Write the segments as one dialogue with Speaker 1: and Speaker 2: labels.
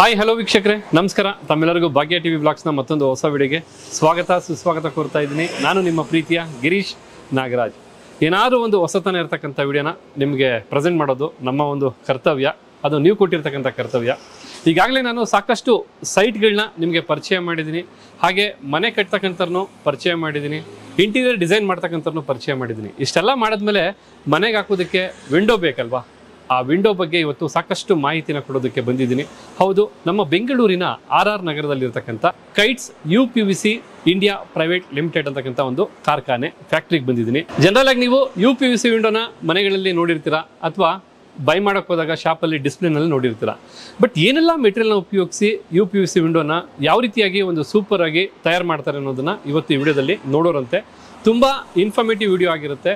Speaker 1: Hi hello ವೀಕ್ಷಕರೇ ನಮಸ್ಕಾರ ತಮ್ಮೆಲ್ಲರಿಗೂ ಭಾಗ್ಯ ಟಿವಿ ಬ್ಲಾಗ್ಸ್ನ ಮತ್ತೊಂದು ಹೊಸ ವಿಡಿಯೋಗೆ ಸ್ವಾಗತ ಸುಸ್ವಾಗತ ಕೋರ್ತಾ ಇದ್ದೀನಿ. ನಾನು ನಿಮ್ಮ ಪ್ರೀತಿಯ ಗಿರೀಶ್ ನಾಗರಾಜ್. ಏನಾದರೂ ಒಂದು ಹೊಸತನ ಇರತಕ್ಕಂಥ ವಿಡಿಯೋನ ನಿಮಗೆ ಪ್ರೆಸೆಂಟ್ ಮಾಡೋದು ನಮ್ಮ ಒಂದು ಕರ್ತವ್ಯ, ಅದು ನೀವು ಕೊಟ್ಟಿರ್ತಕ್ಕಂಥ ಕರ್ತವ್ಯ. ಈಗಾಗಲೇ ನಾನು ಸಾಕಷ್ಟು ಸೈಟ್ಗಳನ್ನ ನಿಮಗೆ ಪರಿಚಯ ಮಾಡಿದ್ದೀನಿ, ಹಾಗೆ ಮನೆ ಕಟ್ತಕ್ಕಂಥವ್ರನ್ನೂ ಪರಿಚಯ ಮಾಡಿದ್ದೀನಿ, ಇಂಟೀರಿಯರ್ ಡಿಸೈನ್ ಮಾಡ್ತಕ್ಕಂಥವ್ರನ್ನೂ ಪರಿಚಯ ಮಾಡಿದ್ದೀನಿ. ಇಷ್ಟೆಲ್ಲ ಮಾಡಿದ್ಮೇಲೆ ಮನೆಗೆ ಹಾಕೋದಕ್ಕೆ ವಿಂಡೋ ಬೇಕಲ್ವಾ? ಆ ವಿಂಡೋ ಬಗ್ಗೆ ಇವತ್ತು ಸಾಕಷ್ಟು ಮಾಹಿತಿನ ಕೊಡೋದಕ್ಕೆ ಬಂದಿದ್ದೀನಿ. ಹೌದು, ನಮ್ಮ ಬೆಂಗಳೂರಿನ RR ನಗರದಲ್ಲಿರ್ತಕ್ಕಂಥ Kites UPVC India private limited ಅಂತಕ್ಕಂಥ ಒಂದು ಕಾರ್ಖಾನೆ ಫ್ಯಾಕ್ಟ್ರಿಗೆ ಬಂದಿದ್ದೀನಿ. ಜನರಲ್ ಆಗಿ ನೀವು UPVC ವಿಂಡೋನ ಮನೆಗಳಲ್ಲಿ ನೋಡಿರ್ತೀರಾ ಅಥವಾ ಬೈ ಮಾಡೋಕ್ಕೆ ಹೋದಾಗ ಶಾಪಲ್ಲಿ ಡಿಸ್ಪ್ಲೇನಲ್ಲಿ ನೋಡಿರ್ತೀರಾ. ಬಟ್ ಏನೆಲ್ಲ ಮೆಟೀರಿಯಲ್ನ ಉಪಯೋಗಿಸಿ UPVC ವಿಂಡೋನ ಯಾವ ರೀತಿಯಾಗಿ ಒಂದು ಸೂಪರ್ ಆಗಿ ತಯಾರು ಮಾಡ್ತಾರೆ ಅನ್ನೋದನ್ನ ಇವತ್ತು ಈ ವಿಡಿಯೋದಲ್ಲಿ ನೋಡೋರಂತೆ. ತುಂಬ ಇನ್ಫಾರ್ಮೇಟಿವ್ ವಿಡಿಯೋ ಆಗಿರುತ್ತೆ.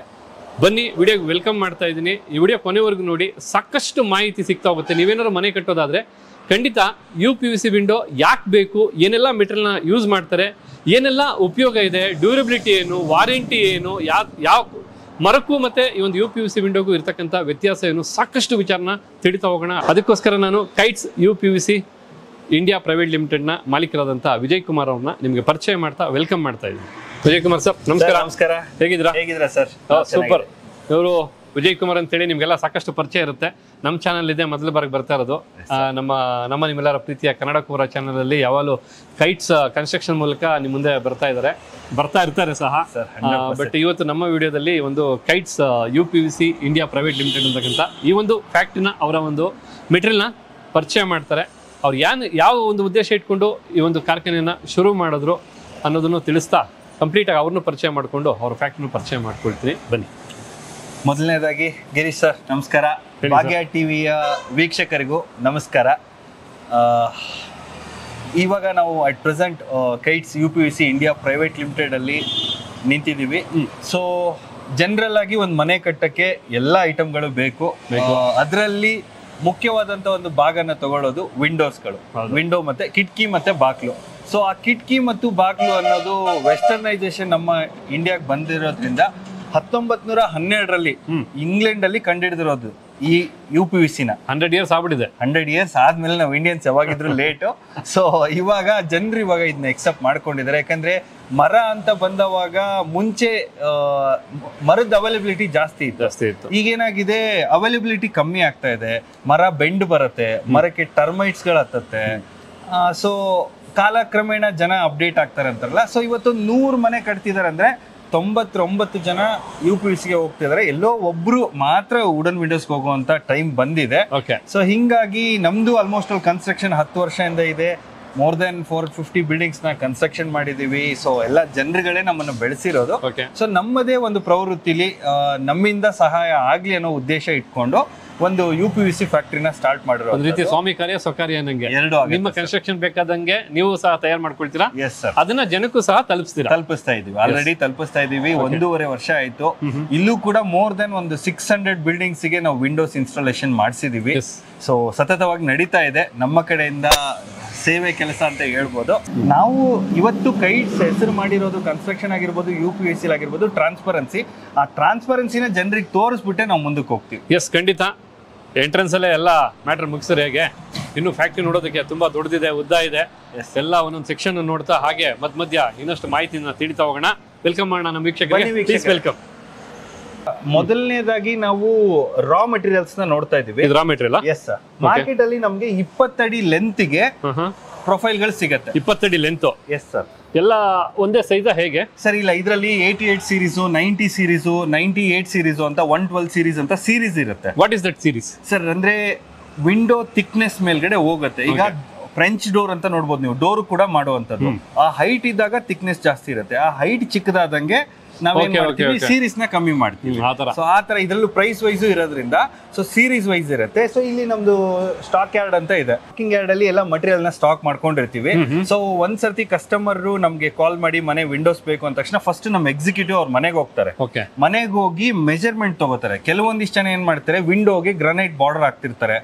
Speaker 1: ಬನ್ನಿ, ವಿಡಿಯೋಗೆ ವೆಲ್ಕಮ್ ಮಾಡ್ತಾ ಇದ್ದೀನಿ. ಈ ವಿಡಿಯೋ ಕೊನೆವರೆಗೂ ನೋಡಿ, ಸಾಕಷ್ಟು ಮಾಹಿತಿ ಸಿಗ್ತಾ ಹೋಗುತ್ತೆ. ನೀವೇನಾದ್ರು ಮನೆ ಕಟ್ಟೋದಾದರೆ ಖಂಡಿತ UPVC ವಿಂಡೋ ಯಾಕೆ ಬೇಕು, ಏನೆಲ್ಲ ಮೆಟೀರಿಯಲ್ನ ಯೂಸ್ ಮಾಡ್ತಾರೆ, ಏನೆಲ್ಲ ಉಪಯೋಗ ಇದೆ, ಡ್ಯೂರಬಿಲಿಟಿ ಏನು, ವಾರಂಟಿ ಏನು, ಯಾವ ಮರಕ್ಕೂ ಮತ್ತು ಈ ಒಂದು UPVC ವಿಂಡೋಗೂ ಇರ್ತಕ್ಕಂಥ ವ್ಯತ್ಯಾಸ ಏನು, ಸಾಕಷ್ಟು ವಿಚಾರನ ತಿಳಿತಾ ಹೋಗೋಣ. ಅದಕ್ಕೋಸ್ಕರ ನಾನು ಕೈಟ್ಸ್ UPVC ಇಂಡಿಯಾ ಪ್ರೈವೇಟ್ ಲಿಮಿಟೆಡ್ನ ಮಾಲೀಕರಾದಂಥ ವಿಜಯ್ ಕುಮಾರ್ ಅವ್ರನ್ನ ನಿಮಗೆ ಪರಿಚಯ ಮಾಡ್ತಾ ವೆಲ್ಕಮ್ ಮಾಡ್ತಾ ಇದ್ದೀನಿ. ವಿಜಯ್ ಕುಮಾರ್ ಸರ್ ನಮಸ್ಕಾರ.
Speaker 2: ನಮಸ್ಕಾರ.
Speaker 1: ಹೇಗಿದ್ದೀರಾ
Speaker 2: ಸರ್?
Speaker 1: ಸೂಪರ್. ಇವರು ವಿಜಯ್ ಕುಮಾರ್ ಅಂತೇಳಿ ನಿಮ್ಗೆಲ್ಲ ಸಾಕಷ್ಟು ಪರಿಚಯ ಇರುತ್ತೆ. ನಮ್ಮ ಚಾನಲ್ ಇದೆ, ಮೊದಲ ಬಾರಿಗೆ ಬರ್ತಾ ಇರೋದು. ನಿಮ್ಮೆಲ್ಲರ ಪ್ರೀತಿಯ ಕನ್ನಡ ಕುಮಾರ ಚಾನಲ್ ಅಲ್ಲಿ ಯಾವಾಗಲೂ ಕೈಟ್ಸ್ ಕನ್ಸ್ಟ್ರಕ್ಷನ್ ಮೂಲಕ ನಿಮ್ಮ ಮುಂದೆ ಬರ್ತಾ ಇರ್ತಾರೆ ಸಹ. ಬಟ್ ಇವತ್ತು ನಮ್ಮ ವಿಡಿಯೋದಲ್ಲಿ ಒಂದು kites UPVC India private limited ಅಂತಕ್ಕಂಥ ಈ ಒಂದು ಫ್ಯಾಕ್ಟ್ರಿನ, ಅವರ ಒಂದು ಮೆಟೀರಿಯಲ್ನ ಪರಿಚಯ ಮಾಡ್ತಾರೆ. ಅವ್ರು ಯಾವ ಒಂದು ಉದ್ದೇಶ ಇಟ್ಕೊಂಡು ಈ ಒಂದು ಕಾರ್ಖಾನೆಯನ್ನ ಶುರು ಮಾಡಿದ್ರು ಅನ್ನೋದನ್ನು ತಿಳಿಸ್ತಾ ಕಂಪ್ಲೀಟಾಗಿ ಅವ್ರನ್ನೂ ಪರಿಚಯ ಮಾಡಿಕೊಂಡು ಅವ್ರ ಫ್ಯಾಕ್ಟ್ರಿನೂ ಪರಿಚಯ ಮಾಡ್ಕೊಳ್ತೀನಿ. ಬನ್ನಿ.
Speaker 2: ಮೊದಲನೇದಾಗಿ ಗಿರೀಶ್ ಸರ್ ನಮಸ್ಕಾರ. ಭಾಗ್ಯ ಟಿವಿಯ ವೀಕ್ಷಕರಿಗೂ ನಮಸ್ಕಾರ. ಇವಾಗ ನಾವು at present kites UPVC India private limited ಅಲ್ಲಿ ನಿಂತಿದ್ದೀವಿ. ಸೊ ಜನರಲ್ ಆಗಿ ಒಂದು ಮನೆ ಕಟ್ಟಕ್ಕೆ ಎಲ್ಲ ಐಟಮ್ಗಳು ಬೇಕು. ಅದರಲ್ಲಿ ಮುಖ್ಯವಾದಂತ ಒಂದು ಭಾಗನ ತಗೊಳ್ಳೋದು ವಿಂಡೋಸ್ಗಳು, ವಿಂಡೋ ಮತ್ತೆ ಕಿಟಕಿ ಮತ್ತೆ ಬಾಕ್ಲು. ಸೊ ಆ ಕಿಟಕಿ ಮತ್ತು ಬಾಗ್ಲು ಅನ್ನೋದು ವೆಸ್ಟರ್ನೈಸೇಷನ್ ನಮ್ಮ ಇಂಡಿಯಾಗೆ ಬಂದಿರೋದ್ರಿಂದ 1912ರಲ್ಲಿ ಇಂಗ್ಲೆಂಡ್ ಅಲ್ಲಿ ಕಂಡುಹಿಡಿದಿರೋದು ಈ UPVC ನ.
Speaker 1: 100 years ಆಗ್ಬಿಟ್ಟಿದೆ.
Speaker 2: 100 years ಆದ್ಮೇಲೆ ನಾವು ಇಂಡಿಯನ್ಸ್ ಯಾವಾಗಿದ್ರು ಲೇಟು. ಸೊ ಇವಾಗ ಜನರು ಇವಾಗ ಇದನ್ನ ಎಕ್ಸೆಪ್ಟ್ ಮಾಡ್ಕೊಂಡಿದ್ದಾರೆ. ಯಾಕಂದ್ರೆ ಮರ ಅಂತ ಬಂದವಾಗ ಮುಂಚೆ ಮರದ ಅವೈಲಬಿಲಿಟಿ ಜಾಸ್ತಿ ಇತ್ತು. ಈಗೇನಾಗಿದೆ, ಅವೈಲಬಿಲಿಟಿ ಕಮ್ಮಿ ಆಗ್ತಾ ಇದೆ. ಮರ ಬೆಂಡ್ ಬರುತ್ತೆ, ಮರಕ್ಕೆ ಟರ್ಮೈಟ್ಸ್ ಗಳು ಹತ್ತತ್ತೆ. ಸೊ ಕಾಲಕ್ರಮೇಣ ಜನ ಅಪ್ಡೇಟ್ ಆಗ್ತಾರೆ ಅಂತಾರಲ್ಲ. ಸೊ ಇವತ್ತು 100 ಮನೆ ಕಟ್ತಿದಾರೆ ಅಂದ್ರೆ 99 ಜನ UPVCಗೆ ಹೋಗ್ತಿದ್ದಾರೆ. ಎಲ್ಲೋ ಒಬ್ರು ಮಾತ್ರ ವುಡನ್ ವಿಂಡೋಸ್ಗೆ ಹೋಗುವಂತ ಟೈಮ್ ಬಂದಿದೆ. ಸೊ ಹಿಂಗಾಗಿ ನಮ್ದು ಆಲ್ಮೋಸ್ಟ್ ಕನ್ಸ್ಟ್ರಕ್ಷನ್ 10 ವರ್ಷದಿಂದ ಇದೆ. ಮೋರ್ ದೆನ್ 450 ಬಿಲ್ಡಿಂಗ್ಸ್ ನ ಕನ್ಸ್ಟ್ರಕ್ಷನ್ ಮಾಡಿದೀವಿ. ಸೊ ಎಲ್ಲ ಜನರುಗಳೇ ನಮ್ಮನ್ನು ಬೆಳೆಸಿರೋದು. ಸೊ ನಮ್ಮದೇ ಒಂದು ಪ್ರವೃತ್ತಿಲಿ ನಮ್ಮಿಂದ ಸಹಾಯ ಆಗ್ಲಿ ಅನ್ನೋ ಉದ್ದೇಶ ಇಟ್ಕೊಂಡು ಒಂದು UPVC ಫ್ಯಾಕ್ಟರಿನ ಸ್ಟಾರ್ಟ್ ಮಾಡಿರೋ
Speaker 1: ರೀತಿ ಸ್ವಾಮಿ ಕಾರ್ಯ ಸ್ವಕಾರ್ಯ ಅನ್ನಂಗೆ
Speaker 2: ಎರಡು.
Speaker 1: ನಿಮ್ಮ ಕನ್ಸ್ಟ್ರಕ್ಷನ್ ಬೇಕಾದಂಗೆ ನೀವು ಸಹ ತಯಾರು ಮಾಡ್ಕೊಳ್ತೀರಾ.
Speaker 2: Yes sir.
Speaker 1: ಅದನ್ನ ಜನಕ್ಕೂ ಸಹ ತಲುಪಿಸ್ತಾ ಇದೀವಿ.
Speaker 2: ಆಲ್ರೆಡಿ ತಲುಪಿಸ್ತಾ ಇದೀವಿ. 1.5 ವರ್ಷ ಆಯ್ತು. ಇಲ್ಲೂ ಕೂಡ ಮೋರ್ ದೆನ್ ಒಂದು 600 ಬಿಲ್ಡಿಂಗ್ಸ್ ಗೆ ನಾವು ವಿಂಡೋಸ್ ಇನ್ಸ್ಟಾಲೇಷನ್ ಮಾಡಿಸಿದೀವಿ. ಸೊ ಸತತವಾಗಿ ನಡೀತಾ ಇದೆ ನಮ್ಮ ಕಡೆಯಿಂದ ಸೇವೆ ಕೆಲಸ ಅಂತ ಹೇಳ್ಬೋದು. ನಾವು ಇವತ್ತು ಕೈಟ್ಸ್ ಹೆಸರು ಮಾಡಿರೋದು ಕನ್ಸ್ಟ್ರಕ್ಷನ್ ಆಗಿರ್ಬೋದು, UPVC ಆಗಿರ್ಬೋದು, ಟ್ರಾನ್ಸ್ಪರೆನ್ಸಿ. ಆ ಟ್ರಾನ್ಸ್ಪರೆನ್ಸಿನ ಜನರಿಗೆ ತೋರಿಸ್ಬಿಟ್ಟೆ ನಾವು ಮುಂದಕ್ಕೆ ಹೋಗ್ತೀವಿ.
Speaker 1: ಎಸ್, ಖಂಡಿತ. ಎಂಟ್ರೆನ್ಸ್ ಅಲ್ಲೇ ಎಲ್ಲ ಮ್ಯಾಟರ್ ಮುಗಿಸ್ರಿ. ಹೇಗೆ ಇನ್ನು ಫ್ಯಾಕ್ಟ್ರಿ ನೋಡೋದಕ್ಕೆ ತುಂಬಾ ದೊಡ್ಡದಿದೆ, ಉದ್ದ ಇದೆ. ಎಲ್ಲ ಒಂದೊಂದು ಸೆಕ್ಷನ್ ನೋಡ್ತಾ ಹಾಗೆ ಮಧ್ಯ ಇನ್ನಷ್ಟು ಮಾಹಿತಿನ ತಿಳಿತಾ ಹೋಗೋಣ. ವೆಲ್ಕಮ್ ಮಾಡೋಣ ನಮ್ಮ ವೀಕ್ಷಕರಿಗೆ. Please welcome.
Speaker 2: ಮೊದಲನೇದಾಗಿ ನಾವು ರಾ ಮೆಟೀರಿಯಲ್ಸ್ ನ ನೋಡ್ತಾ ಇದೀವಿ.
Speaker 1: Raw material.
Speaker 2: Yes sir. Market ಅಲ್ಲಿ ನಮ್ಗೆ 20 ಅಡಿ ಲೆಂತ್ ಗೆ ಪ್ರೊಫೈಲ್ ಗಳು ಸಿಗುತ್ತೆ.
Speaker 1: 20 ಅಡಿ ಲೆಂತ್.
Speaker 2: Yes sir.
Speaker 1: ಎಲ್ಲ ಒಂದೇ ಸೈಜ್ ಹೇಗೆ
Speaker 2: ಸರ್? ಇಲ್ಲ, ಇದರಲ್ಲಿ 88 ಸೀರೀಸು, 90 ಸೀರೀಸು, 98 ಸೀರೀಸು ಅಂತ 112 ಸೀರೀಸ್ ಅಂತ ಸೀರೀಸ್ ಇರುತ್ತೆ.
Speaker 1: What is that series
Speaker 2: sir? ಅಂದ್ರೆ ವಿಂಡೋ ಥಿಕ್ನೆಸ್ ಮೇಲ್ಗಡೆ ಹೋಗುತ್ತೆ. ಈಗ ಫ್ರೆಂಚ್ ಡೋರ್ ಅಂತ ನೋಡ್ಬೋದು ನೀವು, ಡೋರ್ ಕೂಡ ಮಾಡುವಂತದ್ದು. ಆ ಹೈಟ್ ಇದ್ದಾಗ ಥಿಕ್ನೆಸ್ ಜಾಸ್ತಿ ಇರುತ್ತೆ. ಆ ಹೈಟ್ ಚಿಕ್ಕದಾದಂಗೆ ನಾವೇನ್ ಮಾಡ್ತೀವಿ, ಸೀರೀಸ್ ನ ಕಮ್ಮಿ ಮಾಡ್ತೀವಿ. ಸೊ ಆ ತರ ಇದ್ರಲ್ಲೂ ಪ್ರೈಸ್ ವೈಸ್ ಇರೋದ್ರಿಂದ ಸೊ ಸೀರೀಸ್ ವೈಸ್ ಇರುತ್ತೆ. ಸೊ ಇಲ್ಲಿ ನಮ್ದು ಸ್ಟಾಕ್ ಯಾರ್ಡ್ ಅಂತ ಇದೆ. ಸ್ಟಾಕಿಂಗ್ ಯಾರ್ಡ್ ಅಲ್ಲಿ ಎಲ್ಲ ಮಟೀರಿಯಲ್ ನ ಸ್ಟಾಕ್ ಮಾಡ್ಕೊಂಡಿರ್ತೀವಿ. ಸೊ ಒಂದ್ಸರ್ತಿ ಕಸ್ಟಮರ್ ನಮ್ಗೆ ಕಾಲ್ ಮಾಡಿ ಮನೆ ವಿಂಡೋಸ್ ಬೇಕು ಅಂದ ತಕ್ಷಣ ಫಸ್ಟ್ ನಮ್ ಎಕ್ಸಿಕ್ಯೂಟಿವ್ ಅವ್ರ ಮನೆಗೆ ಹೋಗ್ತಾರೆ. ಮನೆಗೆ ಹೋಗಿ ಮೆಜರ್ಮೆಂಟ್ ತಗೋತಾರೆ. ಕೆಲವೊಂದಿಷ್ಟು ಜನ ಏನ್ ಮಾಡ್ತಾರೆ, ವಿಂಡೋಗೆ ಗ್ರಾನೈಟ್ ಬಾರ್ಡರ್ ಹಾಕ್ತಿರ್ತಾರೆ.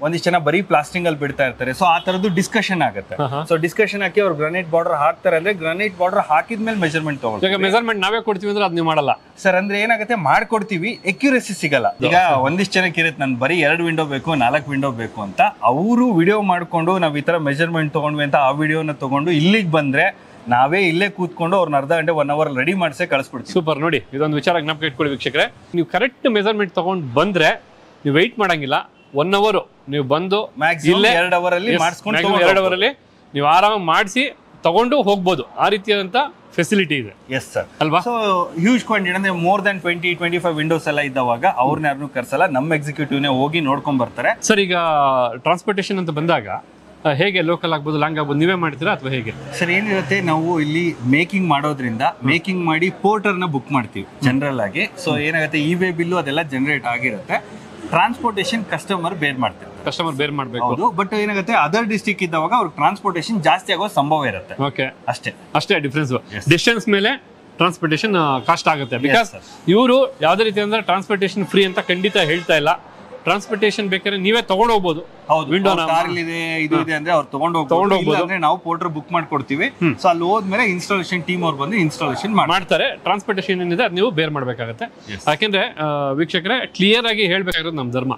Speaker 2: ಒಂದಿಷ್ಟು ಜನ ಬರೀ ಪ್ಲಾಸ್ಟಿಂಗ್ ಅಲ್ಲಿ ಬಿಡ್ತಾ ಇರ್ತಾರೆ. ಸೊ ಆ ತರದ್ದು ಡಿಸ್ಕಷನ್ ಆಗುತ್ತೆ. ಸೊ ಡಿಸ್ಕಷನ್ ಹಾಕಿ ಅವ್ರು ಗ್ರಾನೈಟ್ ಬಾರ್ಡರ್ ಹಾಕ್ತಾರೆ ಅಂದ್ರೆ ಗ್ರಾನೈಟ್ ಬಾರ್ಡರ್ ಹಾಕಿದ್ಮೇಲೆ ಮೆಜರ್ಮೆಂಟ್ ತಗೊಳ್ತಾರೆ.
Speaker 1: ಮೆಜರ್ಮೆಂಟ್ ನಾವೇ ಕೊಡ್ತೀವಿ ಮಾಡ್ತೀವಿ ಅಂದ್ರೆ ಅದ್ ನೀವು ಮಾಡಲ್ಲ
Speaker 2: ಸರ್. ಅಂದ್ರೆ ಏನಾಗುತ್ತೆ, ಮಾಡ್ಕೊಡ್ತೀವಿ, ಎಕ್ಯುರಸಿ ಸಿಗಲ್ಲ. ಈಗ ಒಂದಿಷ್ಟು ಜನಕ್ಕೆ ಇರುತ್ತೆ, ನನ್ ಬರೀ 2 ವಿಂಡೋ ಬೇಕು, 4 ವಿಂಡೋ ಬೇಕು ಅಂತ. ಅವರು ವಿಡಿಯೋ ಮಾಡ್ಕೊಂಡು ನಾವ್ ಈ ತರ ಮೆಜರ್ಮೆಂಟ್ ತಗೊಂಡ್ವಿ ಅಂತ ಆ ವಿಡಿಯೋನ ತಗೊಂಡು ಇಲ್ಲಿಗೆ ಬಂದ್ರೆ ನಾವೇ ಇಲ್ಲೇ ಕೂತ್ಕೊಂಡು ಅವ್ರನ್ನ ಅರ್ಧ ಗಂಟೆ 1 ಅವರ್ ರೆಡಿ ಮಾಡಿಸೇ ಕಳಿಸ್ಬಿಡ್ತೀವಿ.
Speaker 1: ಸೂಪರ್. ನೋಡಿ, ಇದೊಂದು ವಿಚಾರ ಜ್ಞಾಪಕ ಇಟ್ಕೊಳ್ಳಿ ವೀಕ್ಷಕರೇ. ನೀವು ಕರೆಕ್ಟ್ ಮೆಜರ್ಮೆಂಟ್ ತಗೊಂಡ್ ಬಂದ್ರೆ ನೀವು ವೆಯ್ಟ್ ಮಾಡಂಗಿಲ್ಲ. 1 ಅವರ್ ನೀವು ಬಂದು
Speaker 2: ಮ್ಯಾಕ್ಸಿಮಮ್ 2 ಅವರ್ ಅಲ್ಲಿ ಮಾಡಿಸ್ಕೊಂಡು
Speaker 1: 2 ಅವರಲ್ಲಿ ನೀವು ಆರಾಮಾಗಿ ಮಾಡಿಸಿ ತಗೊಂಡು ಹೋಗ್ಬೋದು. ಆ ರೀತಿಯಾದಂತ ಫೆಸಿಲಿಟಿ ಇದೆ.
Speaker 2: ಎಸ್ ಸರ್,
Speaker 1: ಅಲ್ವಾ?
Speaker 2: ಸೊ ಹ್ಯೂಜ್ ಕ್ವಾಂಟಿಟಿ ಅಂದ್ರೆ ಮೋರ್ ದನ್ 20-25 ವಿಂಡೋಸ್ ಎಲ್ಲ ಇದ್ದವಾಗ ಅವ್ರನ್ನ ಯಾರನ್ನೂ ಕರ್ಸಲ್ಲ, ನಮ್ಮ ಎಕ್ಸಿಕ್ಯೂಟಿವ್ನೇ ಹೋಗಿ ನೋಡ್ಕೊಂಡ್ ಬರ್ತಾರೆ.
Speaker 1: ಸರ್, ಈಗ ಟ್ರಾನ್ಸ್ಪೋರ್ಟೇಷನ್ ಅಂತ ಬಂದಾಗ ಹೇಗೆ ಲೋಕಲ್ ಆಗ್ಬೋದು, ಲಾಂಗ್ ಆಗ್ಬೋದು, ನೀವೇ ಮಾಡ್ತೀರಾ ಅಥವಾ ಹೇಗೆ?
Speaker 2: ಸರ್, ಏನಿರುತ್ತೆ, ನಾವು ಇಲ್ಲಿ ಮೇಕಿಂಗ್ ಮಾಡೋದ್ರಿಂದ ಮೇಕಿಂಗ್ ಮಾಡಿ ಪೋರ್ಟರ್ನ ಬುಕ್ ಮಾಡ್ತೀವಿ ಜನರಲ್ ಆಗಿ. ಸೊ ಏನಾಗುತ್ತೆ, ಇ-ವೇ ಬಿಲ್ಲು ಅದೆಲ್ಲ ಜನರೇಟ್ ಆಗಿರುತ್ತೆ. ಟ್ರಾನ್ಸ್ಪೋರ್ಟೇಷನ್ ಕಸ್ಟಮರ್ ಬೇರ್ ಮಾಡ್ತಾರೆ,
Speaker 1: ಕಸ್ಟಮರ್ ಬೇರ್ ಮಾಡಬೇಕು.
Speaker 2: ಹೌದು. ಬಟ್ ಏನಾಗುತ್ತೆ, ಅದರ್ ಡಿಸ್ಟ್ರಿಕ್ಟ್ ಇದ್ದವಾಗ ಅವ್ರಿಗೆ ಟ್ರಾನ್ಸ್ಪೋರ್ಟೇಷನ್ ಜಾಸ್ತಿ ಆಗೋ ಸಂಭವ ಇರುತ್ತೆ.
Speaker 1: ಓಕೆ,
Speaker 2: ಅಷ್ಟೇ
Speaker 1: ಡಿಫ್ರೆನ್ಸ್. ಡಿಸ್ಟೆನ್ಸ್ ಮೇಲೆ ಟ್ರಾನ್ಸ್ಪೋರ್ಟೇಷನ್ ಕಾಸ್ಟ್ ಆಗುತ್ತೆ. ಬಿಕಾಸ್ ಇವರು ಯಾವುದೇ ರೀತಿ ಅಂದ್ರೆ ಟ್ರಾನ್ಸ್ಪೋರ್ಟೇಷನ್ ಫ್ರೀ ಅಂತ ಖಂಡಿತ ಹೇಳ್ತಾ ಇಲ್ಲ. ಟ್ರಾನ್ಸ್ಪೋರ್ಟೇಷನ್ ಬೇಕಾದ್ರೆ ನೀವೇ ತಗೊಂಡು ಹೋಗ್ಬೋದು.
Speaker 2: ವಿಂಡೋ ಇದೆ, ಇದು ಇದೆ ಅಂದ್ರೆ ಅವ್ರು ತಗೊಂಡು ಹೋಗ್ಬೋದು. ಅಂದ್ರೆ ನಾವು ಪೋರ್ಟರ್ ಬುಕ್ ಮಾಡ್ಕೊಡ್ತೀವಿ. ಸೊ ಅಲ್ಲಿ ಹೋದ್ಮೇಲೆ ಇನ್ಸ್ಟಾಲೇಷನ್ ಟೀಮ್ ಅವ್ರು ಬಂದು ಇನ್ಸ್ಟಾಲೇಷನ್ ಮಾಡ್ತಾರೆ.
Speaker 1: ಟ್ರಾನ್ಸ್ಪೋರ್ಟೇಷನ್ ಏನಿದೆ ಅದು ನೀವು ಬೇರ್ ಮಾಡ್ಬೇಕಾಗತ್ತೆ. ಯಾಕೆಂದ್ರೆ ವೀಕ್ಷಕರೇ, ಕ್ಲಿಯರ್ ಆಗಿ ಹೇಳ್ಬೇಕಾಗಿರೋದು ನಮ್ಮ ಧರ್ಮ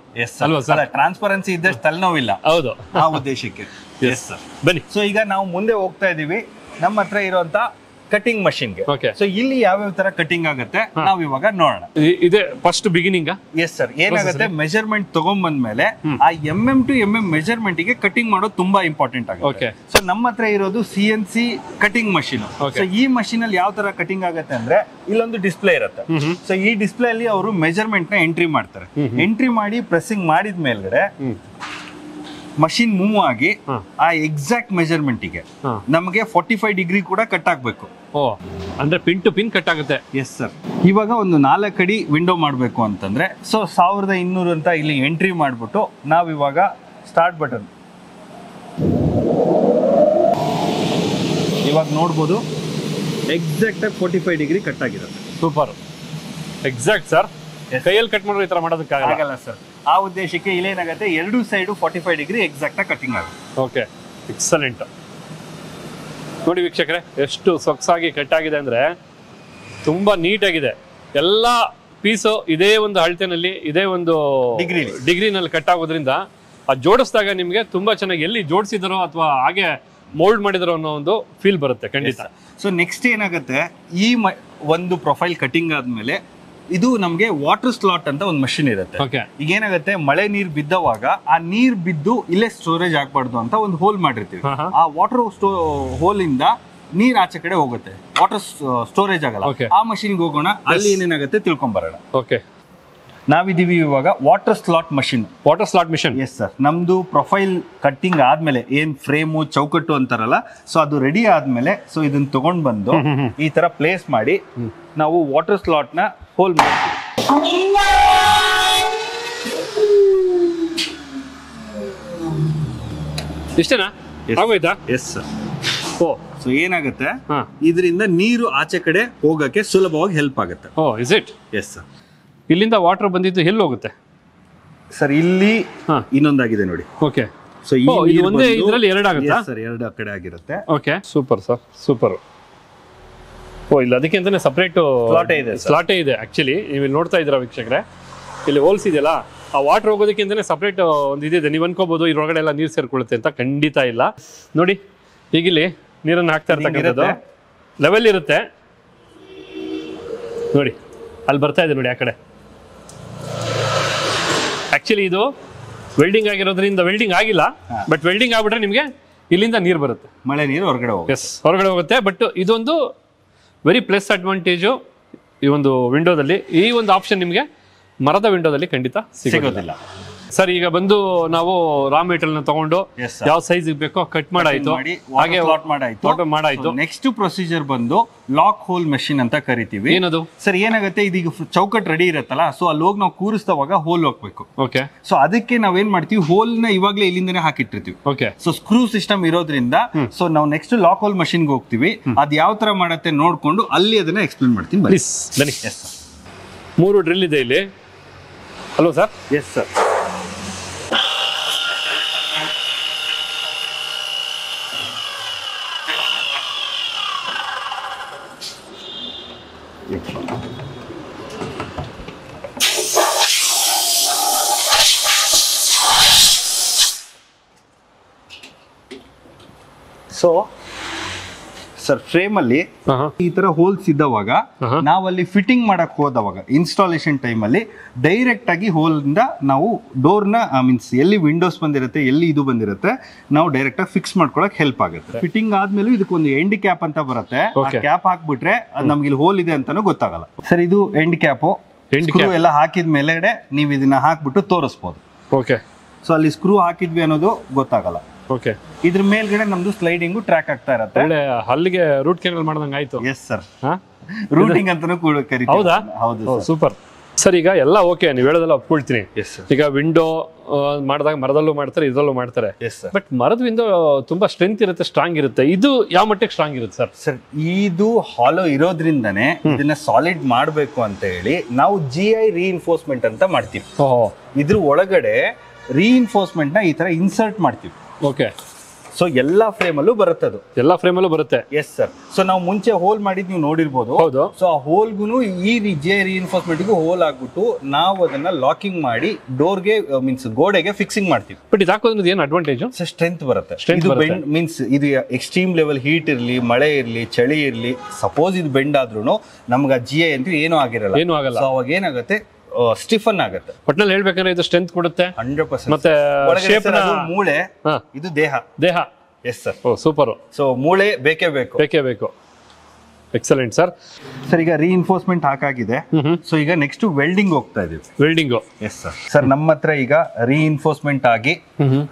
Speaker 1: ಅಲ್ವಾ ಸರ್?
Speaker 2: ಟ್ರಾನ್ಸ್ಪರೆನ್ಸಿ ಇದ್ದಷ್ಟು ತಲೆನೋವಿಲ್ಲ.
Speaker 1: ಹೌದು,
Speaker 2: ಆ ಉದ್ದೇಶಕ್ಕೆ.
Speaker 1: ಎಸ್ ಸರ್, ಬನ್ನಿ.
Speaker 2: ಸೊ ಈಗ ನಾವು ಮುಂದೆ ಹೋಗ್ತಾ ಇದೀವಿ ನಮ್ಮ ಹತ್ರ ಇರುವಂತ ಕಟಿಂಗ್ ಮಷಿನ್ಗೆ. ಸೊ ಇಲ್ಲಿ ಯಾವ್ಯಾವ ತರ ಕಟಿಂಗ್ ಆಗುತ್ತೆ ನಾವ್ ಇವಾಗ ನೋಡೋಣ.
Speaker 1: ಇದೆ ಫಸ್ಟ್ ಬಿಗಿನಿಂಗ್.
Speaker 2: ಎಸ್ ಸರ್, ಏನಾಗುತ್ತೆ, ಮೆಜರ್ಮೆಂಟ್ ತಗೊಂಡ್ಬಂದ್ಮೇಲೆ ಆ ಟು ಮೆಜರ್ಮೆಂಟ್ ಗೆ ಕಟಿಂಗ್ ಮಾಡೋದು ತುಂಬಾ ಇಂಪಾರ್ಟೆಂಟ್ ಆಗುತ್ತೆ. ಸೊ ನಮ್ಮ ಹತ್ರ ಇರೋದು CNC ಕಟಿಂಗ್ ಮಷಿನ್. ಸೊ ಈ ಮಷಿನ್ ಅಲ್ಲಿ ಯಾವ ತರ ಕಟಿಂಗ್ ಆಗುತ್ತೆ ಅಂದ್ರೆ, ಇಲ್ಲೊಂದು ಡಿಸ್ಪ್ಲೇ ಇರುತ್ತೆ. ಸೊ ಈ ಡಿಸ್ಪ್ಲೇ ಅಲ್ಲಿ ಅವರು ಮೆಜರ್ಮೆಂಟ್ ನ ಎಂಟ್ರಿ ಮಾಡ್ತಾರೆ. ಎಂಟ್ರಿ ಮಾಡಿ ಪ್ರೆಸ್ಸಿಂಗ್ ಮಾಡಿದ ಮೇಲ್ಗಡೆ ಮಷಿನ್ ಮೂವ್ ಆಗಿ ಆ ಎಕ್ಸಾಕ್ಟ್ ಮೆಜರ್ಮೆಂಟ್ ಗೆ ನಮಗೆ 45 ಡಿಗ್ರಿ ಕೂಡ ಕಟ್ ಆಗ್ಬೇಕು.
Speaker 1: ಅಂದ್ರೆ ಪಿನ್ ಟು ಪಿನ್ ಕಟ್ ಆಗುತ್ತೆ.
Speaker 2: Yes sir. ಇವಾಗ ಒಂದು 4 ಅಡಿ ವಿಂಡೋ ಮಾಡಬೇಕು ಅಂತಂದ್ರೆ, ಸೊ 1200 ಅಂತ ಇಲ್ಲಿ ಎಂಟ್ರಿ ಮಾಡ್ಬಿಟ್ಟು ನಾವಿವಾಗ ಸ್ಟಾರ್ಟ್ ಬಟನ್ ಇವಾಗ ನೋಡ್ಬೋದು, ಎಕ್ಸಾಕ್ಟ್ ಆಗಿ 45 ಡಿಗ್ರಿ ಕಟ್ ಆಗಿರುತ್ತೆ.
Speaker 1: Super, exact sir. ಕೈಯಲ್ಲಿ ಕಟ್ ಮಾಡೋದು ಈ ತರ ಮಾಡೋದಕ್ಕಾಗಲ್ಲ
Speaker 2: ಸರ್. ಆ ಉದ್ದೇಶಕ್ಕೆ ಇಲ್ಲೇನಾಗುತ್ತೆ, 2 ಸೈಡು 45 ಡಿಗ್ರಿ ಎಕ್ಸಾಕ್ಟ್ ಆಗಿ ಕಟಿಂಗ್ ಆಗುತ್ತೆ.
Speaker 1: Okay, excellent. ನೋಡಿ ವೀಕ್ಷಕರೇ, ಎಷ್ಟು ಸೊಗಸಾಗಿ ಕಟ್ ಆಗಿದೆ ಅಂದ್ರೆ ತುಂಬಾ ನೀಟ್ ಆಗಿದೆ. ಎಲ್ಲ ಪೀಸು ಇದೇ ಒಂದು ಅಳತೆನಲ್ಲಿ, ಇದೇ ಒಂದು ಡಿಗ್ರಿನಲ್ಲಿ ಕಟ್ ಆಗೋದ್ರಿಂದ ಆ ಜೋಡಿಸಿದಾಗ ನಿಮಗೆ ತುಂಬಾ ಚೆನ್ನಾಗಿ ಎಲ್ಲಿ ಜೋಡಿಸಿದಾರೋ ಅಥವಾ ಹಾಗೆ ಮೋಲ್ಡ್ ಮಾಡಿದಾರೋ ಅನ್ನೋ ಒಂದು ಫೀಲ್ ಬರುತ್ತೆ ಖಂಡಿತ.
Speaker 2: ಸೊ ನೆಕ್ಸ್ಟ್ ಏನಾಗುತ್ತೆ, ಈ ಒಂದು ಪ್ರೊಫೈಲ್ ಕಟಿಂಗ್ ಆದ್ಮೇಲೆ ಇದು ನಮ್ಗೆ ವಾಟರ್ ಸ್ಲಾಟ್ ಅಂತ ಒಂದು ಮಷಿನ್ ಇರುತ್ತೆ. ಈಗ ಏನಾಗುತ್ತೆ, ಮಳೆ ನೀರ್ ಬಿದ್ದವಾಗ ಆ ನೀರ್ ಬಿದ್ದು ಇಲ್ಲೇ ಸ್ಟೋರೇಜ್ ಆಗ್ಬಾರ್ದು ಅಂತ ಒಂದು ಹೋಲ್ ಮಾಡಿರ್ತೀವಿ. ಆ ವಾಟರ್ ಹೋಲ್ ಇಂದ ನೀರ್ ಆಚೆ ಕಡೆ ಹೋಗುತ್ತೆ, ವಾಟರ್ ಸ್ಟೋರೇಜ್ ಆಗಲ್ಲ. ಆ ಮಷಿನ್ಗೆ ಹೋಗೋಣ, ಅಲ್ಲಿ ಏನೇನಾಗುತ್ತೆ ತಿಳ್ಕೊಂಡ್ ಬರೋಣ.
Speaker 1: ಓಕೆ,
Speaker 2: ನಾವಿದೀವಿ ಇವಾಗ water slot machine.
Speaker 1: Water slot machine.
Speaker 2: Yes sir. ನಮ್ದು ಪ್ರೊಫೈಲ್ ಕಟ್ಟಿಂಗ್ ಆದ್ಮೇಲೆ ಏನ್ ಫ್ರೇಮು ಚೌಕಟ್ಟು ಅಂತಾರಲ್ಲ, ಸೊ ಅದು ರೆಡಿ ಆದ್ಮೇಲೆ ಸೊ ಇದನ್ನ ತಗೊಂಡ್ ಬಂದು ಈ ತರ ಪ್ಲೇಸ್ ಮಾಡಿ ನಾವು ವಾಟರ್ ಸ್ಲಾಟ್ ನ ಹೋಲ್ ಮಾಡ್ತೀವಿ.
Speaker 1: ಇಷ್ಟೇನಾ? ಆಗೋಯ್ತಾ?
Speaker 2: Yes sir. ಸೊ ಏನಾಗುತ್ತೆ, ಇದರಿಂದ ನೀರು ಆಚೆ ಕಡೆ ಹೋಗಕ್ಕೆ ಸುಲಭವಾಗಿ ಹೆಲ್ಪ್ ಆಗುತ್ತೆ.
Speaker 1: Is it?
Speaker 2: Yes sir.
Speaker 1: ಇಲ್ಲಿಂದ ವಾಟರ್ ಬಂದಿದ್ದು ಎಲ್ಲಿ ಹೋಗುತ್ತೆ
Speaker 2: ಸರ್? ಇಲ್ಲಿ ಇನ್ನೊಂದಾಗಿದೆ ನೋಡಿ.
Speaker 1: ಓಕೆ,
Speaker 2: ಸೊ
Speaker 1: ಒಂದೇ ಇದರಲ್ಲಿ 2 ಆಗುತ್ತೆ
Speaker 2: ಸರ್, 2 ಆ ಕಡೆ ಆಗಿರುತ್ತೆ.
Speaker 1: Okay, super sir, super. ಇಲ್ಲ, ಅದಕ್ಕೆ ಅಂತಾನೆ ಸಪರೇಟ್ ಸ್ಲಾಟೇ ಇದೆ. ಆಕ್ಚುಲಿ ನೀವು ಇಲ್ಲಿ ನೋಡ್ತಾ ಇದ್ದೀರಾ ವೀಕ್ಷಕರೇ, ಇಲ್ಲಿ ಹೋಲ್ಸ್ ಇದೆಯಲ್ಲ, ಆ ವಾಟರ್ ಹೋಗೋದಕ್ಕೆ ಅಂತಾನೆ ಸಪರೇಟ್ ಒಂದು ಇದಿದೆ. ನೀವು ಅನ್ಕೋಬಹುದು ಇದ್ರೊಳಗಡೆ ಎಲ್ಲ ನೀರು ಸೇರ್ಕೊಳ್ಳುತ್ತೆ ಅಂತ. ಖಂಡಿತ ಇಲ್ಲ. ನೋಡಿ, ಈಗಿಲ್ಲಿ ನೀರನ್ನು ಹಾಕ್ತಾ ಇರ್ತಕ್ಕಂಥದ್ದು ಲೆವೆಲ್ ಇರುತ್ತೆ ನೋಡಿ, ಅಲ್ಲಿ ಬರ್ತಾ ಇದೆ ನೋಡಿ ಆ ಕಡೆ. ಆಕ್ಚುಲಿ ಇದು ವೆಲ್ಡಿಂಗ್ ಆಗಿರೋದ್ರಿಂದ ವೆಲ್ಡಿಂಗ್ ಆಗಿಲ್ಲ, ಬಟ್ ವೆಲ್ಡಿಂಗ್ ಆಗ್ಬಿಟ್ರೆ ನಿಮಗೆ ಇಲ್ಲಿಂದ ನೀರು ಬರುತ್ತೆ,
Speaker 2: ಮಳೆ ನೀರು ಹೊರಗಡೆ ಹೋಗುತ್ತೆ.
Speaker 1: ಎಸ್, ಹೊರಗಡೆ ಹೋಗುತ್ತೆ. ಬಟ್ ಇದೊಂದು ವೆರಿ ಪ್ಲಸ್ ಅಡ್ವಾಂಟೇಜು ಈ ಒಂದು ವಿಂಡೋದಲ್ಲಿ. ಈ ಒಂದು ಆಪ್ಷನ್ ನಿಮಗೆ ಮರದ ವಿಂಡೋದಲ್ಲಿ ಖಂಡಿತ ಸಿಗೋದಿಲ್ಲ. ಸರ್, ಈಗ ಬಂದು ನಾವು ರಾ ಮೆಟೀರಿಯಲ್ ನ ತಗೊಂಡು ಯಾವ ಸೈಜ್ ಬೇಕೋ ಕಟ್ ಮಾಡಾಯ್ತು, ಹಾಗೆ ಮಾಡಾಯ್ತು.
Speaker 2: ನೆಕ್ಸ್ಟ್ ಪ್ರೊಸೀಜರ್ ಬಂದು ಲಾಕ್ ಹೋಲ್ ಮೆಷಿನ್ ಅಂತ ಕರಿತೀವಿ. ಏನದು ಸರ್? ಏನಾಗುತ್ತೆ, ಇದೀಗ ಚೌಕಟ್ ರೆಡಿ ಇರುತ್ತಲ್ಲ, ಸೊ ಅಲ್ಲಿ ಹೋಗಿ ನಾವು ಕೂರಿಸಿದವಾಗ ಹೋಲ್ ಹೋಗ್ಬೇಕು.
Speaker 1: ಓಕೆ.
Speaker 2: ಸೊ ಅದಕ್ಕೆ ನಾವೇನ್ ಮಾಡ್ತೀವಿ, ಹೋಲ್ ನ ಇವಾಗಲೇ ಇಲ್ಲಿಂದನೇ ಹಾಕಿಟ್ಟಿರ್ತೀವಿ.
Speaker 1: ಓಕೆ.
Speaker 2: ಸೊ ಸ್ಕ್ರೂ ಸಿಸ್ಟಮ್ ಇರೋದ್ರಿಂದ ಸೊ ನಾವು ನೆಕ್ಸ್ಟ್ ಲಾಕ್ ಹೋಲ್ ಮಷಿನ್ಗೆ ಹೋಗ್ತೀವಿ. ಅದ್ ಯಾವ ತರ ಮಾಡತ್ತೆ ನೋಡ್ಕೊಂಡು ಅಲ್ಲಿ ಅದನ್ನ ಎಕ್ಸ್ಪ್ಲೇನ್ ಮಾಡ್ತೀನಿ.
Speaker 1: ಬನ್ನಿ. 3 ಡ್ರಿಲ್ ಇದೆ ಇಲ್ಲಿ. Hello sir.
Speaker 2: Yes sir. So sir frame ಅಲ್ಲಿ ಈ ತರ ಹೋಲ್ಸ್ ಇದ್ದವಾಗ ನಾವಲ್ಲಿ ಫಿಟ್ಟಿಂಗ್ ಮಾಡಕ್ ಹೋದವಾಗ ಇನ್ಸ್ಟಾಲೇಷನ್ ಟೈಮ್ ಅಲ್ಲಿ ಡೈರೆಕ್ಟ್ ಆಗಿ ಹೋಲ್ ಇಂದ ನಾವು ಡೋರ್ ನ ಮೀನ್ಸ್ ಎಲ್ಲಿ ವಿಂಡೋಸ್ ಬಂದಿರುತ್ತೆ ಎಲ್ಲಿ ಇದು ಬಂದಿರುತ್ತೆ ನಾವು ಡೈರೆಕ್ಟ್ ಆಗಿ ಫಿಕ್ಸ್ ಮಾಡ್ಕೊಳಕ್ ಹೆಲ್ಪ್ ಆಗುತ್ತೆ. ಫಿಟ್ಟಿಂಗ್ ಆದ್ಮೇಲೆ ಇದಕ್ಕೊಂದು ಎಂಡ್ ಕ್ಯಾಪ್ ಅಂತ ಬರುತ್ತೆ. ಕ್ಯಾಪ್ ಹಾಕ್ಬಿಟ್ರೆ ನಮ್ಗೆ ಇಲ್ಲಿ ಹೋಲ್ ಇದೆ ಅಂತಾನು ಗೊತ್ತಾಗಲ್ಲ ಸರ್. ಇದು ಎಂಡ್ ಕ್ಯಾಪ್ ಎಲ್ಲ ಹಾಕಿದ ಮೇಲೆಗಡೆ ನೀವು ಇದನ್ನ ಹಾಕ್ಬಿಟ್ಟು ತೋರಿಸ್ಬೋದು.
Speaker 1: ಓಕೆ.
Speaker 2: ಸೊ ಅಲ್ಲಿ ಸ್ಕ್ರೂ ಹಾಕಿದ್ವಿ ಅನ್ನೋದು ಗೊತ್ತಾಗಲ್ಲ.
Speaker 1: ಓಕೆ.
Speaker 2: ಇದ್ರ ಮೇಲ್ಗಡೆ ನಮ್ದು ಸ್ಲೈಡಿಂಗು ಟ್ರ್ಯಾಕ್ ಆಗ್ತಾ ಇರುತ್ತೆ.
Speaker 1: ಒಳ್ಳೆ ಹಲ್ಲಿಗೆ ರೂಟ್ ಕೆನಲ್ ಮಾಡ್ದಂಗೆ ಆಯ್ತು.
Speaker 2: ಎಸ್ ಸರ್, ರೂಟಿಂಗ್ ಅಂತಾನೂ ಕೂಡ ಕರೀತೀವಿ.
Speaker 1: ಹೌದಾ?
Speaker 2: ಹೌದು
Speaker 1: ಸೂಪರ್ ಸರ್. ಈಗ ಎಲ್ಲ ಓಕೆ, ನೀವು ಹೇಳೋದೆಲ್ಲ ಒಪ್ಕೊಳ್ತೀನಿ.
Speaker 2: Yes sir.
Speaker 1: ಈಗ ವಿಂಡೋ ಮಾಡಿದಾಗ ಮರದಲ್ಲೂ ಮಾಡ್ತಾರೆ, ಇದ್ರಲ್ಲೂ ಮಾಡ್ತಾರೆ.
Speaker 2: Yes sir.
Speaker 1: ಬಟ್ ಮರದ ವಿಂಡೋ ತುಂಬಾ ಸ್ಟ್ರೆಂತ್ ಇರುತ್ತೆ, ಸ್ಟ್ರಾಂಗ್ ಇರುತ್ತೆ. ಇದು ಯಾವ ಮಟ್ಟಿಗೆ ಸ್ಟ್ರಾಂಗ್ ಇರುತ್ತೆ ಸರ್?
Speaker 2: ಸರ್ ಇದು ಹಾಲೋ ಇರೋದ್ರಿಂದನೇ ಇದನ್ನ ಸಾಲಿಡ್ ಮಾಡಬೇಕು ಅಂತ ಹೇಳಿ ನಾವು GI ರೀಇನ್ಫೋರ್ಸ್ಮೆಂಟ್ ಅಂತ ಮಾಡ್ತೀವಿ. ಇದ್ರ ಒಳಗಡೆ ರೀಇನ್ಫೋರ್ಸ್ಮೆಂಟ್ ನ ಈ ತರ ಇನ್ಸರ್ಟ್ ಮಾಡ್ತೀವಿ.
Speaker 1: ಓಕೆ.
Speaker 2: ಸೊ ಎಲ್ಲಾ ಫ್ರೇಮ್ ಅಲ್ಲೂ ಬರುತ್ತೆ ಅದು.
Speaker 1: ಎಲ್ಲಾ ಫ್ರೇಮ್ ಅಲ್ಲೂ ಬರುತ್ತೆ.
Speaker 2: Yes sir. ಸೊ ನಾವು ಮುಂಚೆ ಹೋಲ್ ಮಾಡಿದ್ ನೀವು ನೋಡಿರ್ಬೋದು.
Speaker 1: ಹೌದು. ಸೊ
Speaker 2: ಆ ಹೋಲ್ಗೂ ಈ GI ರೀಇನ್ಫೋರ್ಸ್ಮೆಂಟ್ಗೂ ಹೋಲ್ ಆಗ್ಬಿಟ್ಟು ನಾವು ಅದನ್ನ ಲಾಕಿಂಗ್ ಮಾಡಿ ಡೋರ್ಗೆ ಮೀನ್ಸ್ ಗೋಡೆಗೆ ಫಿಕ್ಸಿಂಗ್ ಮಾಡ್ತೀವಿ.
Speaker 1: ಬಟ್ ಇದು ಹಾಕೋದ್ರಿಂದ ಏನು ಅಡ್ವಾಂಟೇಜ್?
Speaker 2: ಸ್ಟ್ರೆಂತ್ ಬರುತ್ತೆ. ಮೀನ್ಸ್ ಇದು ಎಕ್ಸ್ಟ್ರೀಮ್ ಲೆವೆಲ್ ಹೀಟ್ ಇರ್ಲಿ, ಮಳೆ ಇರ್ಲಿ, ಚಳಿ ಇರ್ಲಿ, ಸಪೋಸ್ ಇದು ಬೆಂಡ್ ಆದ್ರೂ ನಮ್ಗೆ GI ಅಂತ ಏನೂ ಆಗಿರಲ್ಲ.
Speaker 1: ಏನೂ ಆಗಲ್ಲ.
Speaker 2: ಸೊ ಅವಾಗ ಏನಾಗುತ್ತೆ, ಸ್ಟಿಫನ್ ಆಗುತ್ತೆ.
Speaker 1: ಒಟ್ನಲ್ಲಿ ಹೇಳ್ಬೇಕಂದ್ರೆ ಇದು ಸ್ಟ್ರೆಂತ್ ಕೊಡುತ್ತೆ
Speaker 2: 100%.
Speaker 1: ಮತ್ತೆ
Speaker 2: ಮೂಳೆ, ಇದು ದೇಹ. Yes sir.
Speaker 1: Oh super.
Speaker 2: So ಮೂಳೆ ಬೇಕೇ ಬೇಕು.
Speaker 1: Excellent sir.
Speaker 2: ಸರ್ ಈಗ ರೀಇನ್ಫೋರ್ಸ್ಮೆಂಟ್ ಹಾಕಾಗಿದೆ. ಸೊ ಈಗ ನೆಕ್ಸ್ಟ್ ವೆಲ್ಡಿಂಗ್ ಹೋಗ್ತಾ ಇದೀವಿ.
Speaker 1: ವೆಲ್ಡಿಂಗ್.
Speaker 2: Yes sir. ಸರ್ ನಮ್ಮ ಹತ್ರ ಈಗ ರೀಇನ್ಫೋರ್ಸ್ಮೆಂಟ್ ಆಗಿ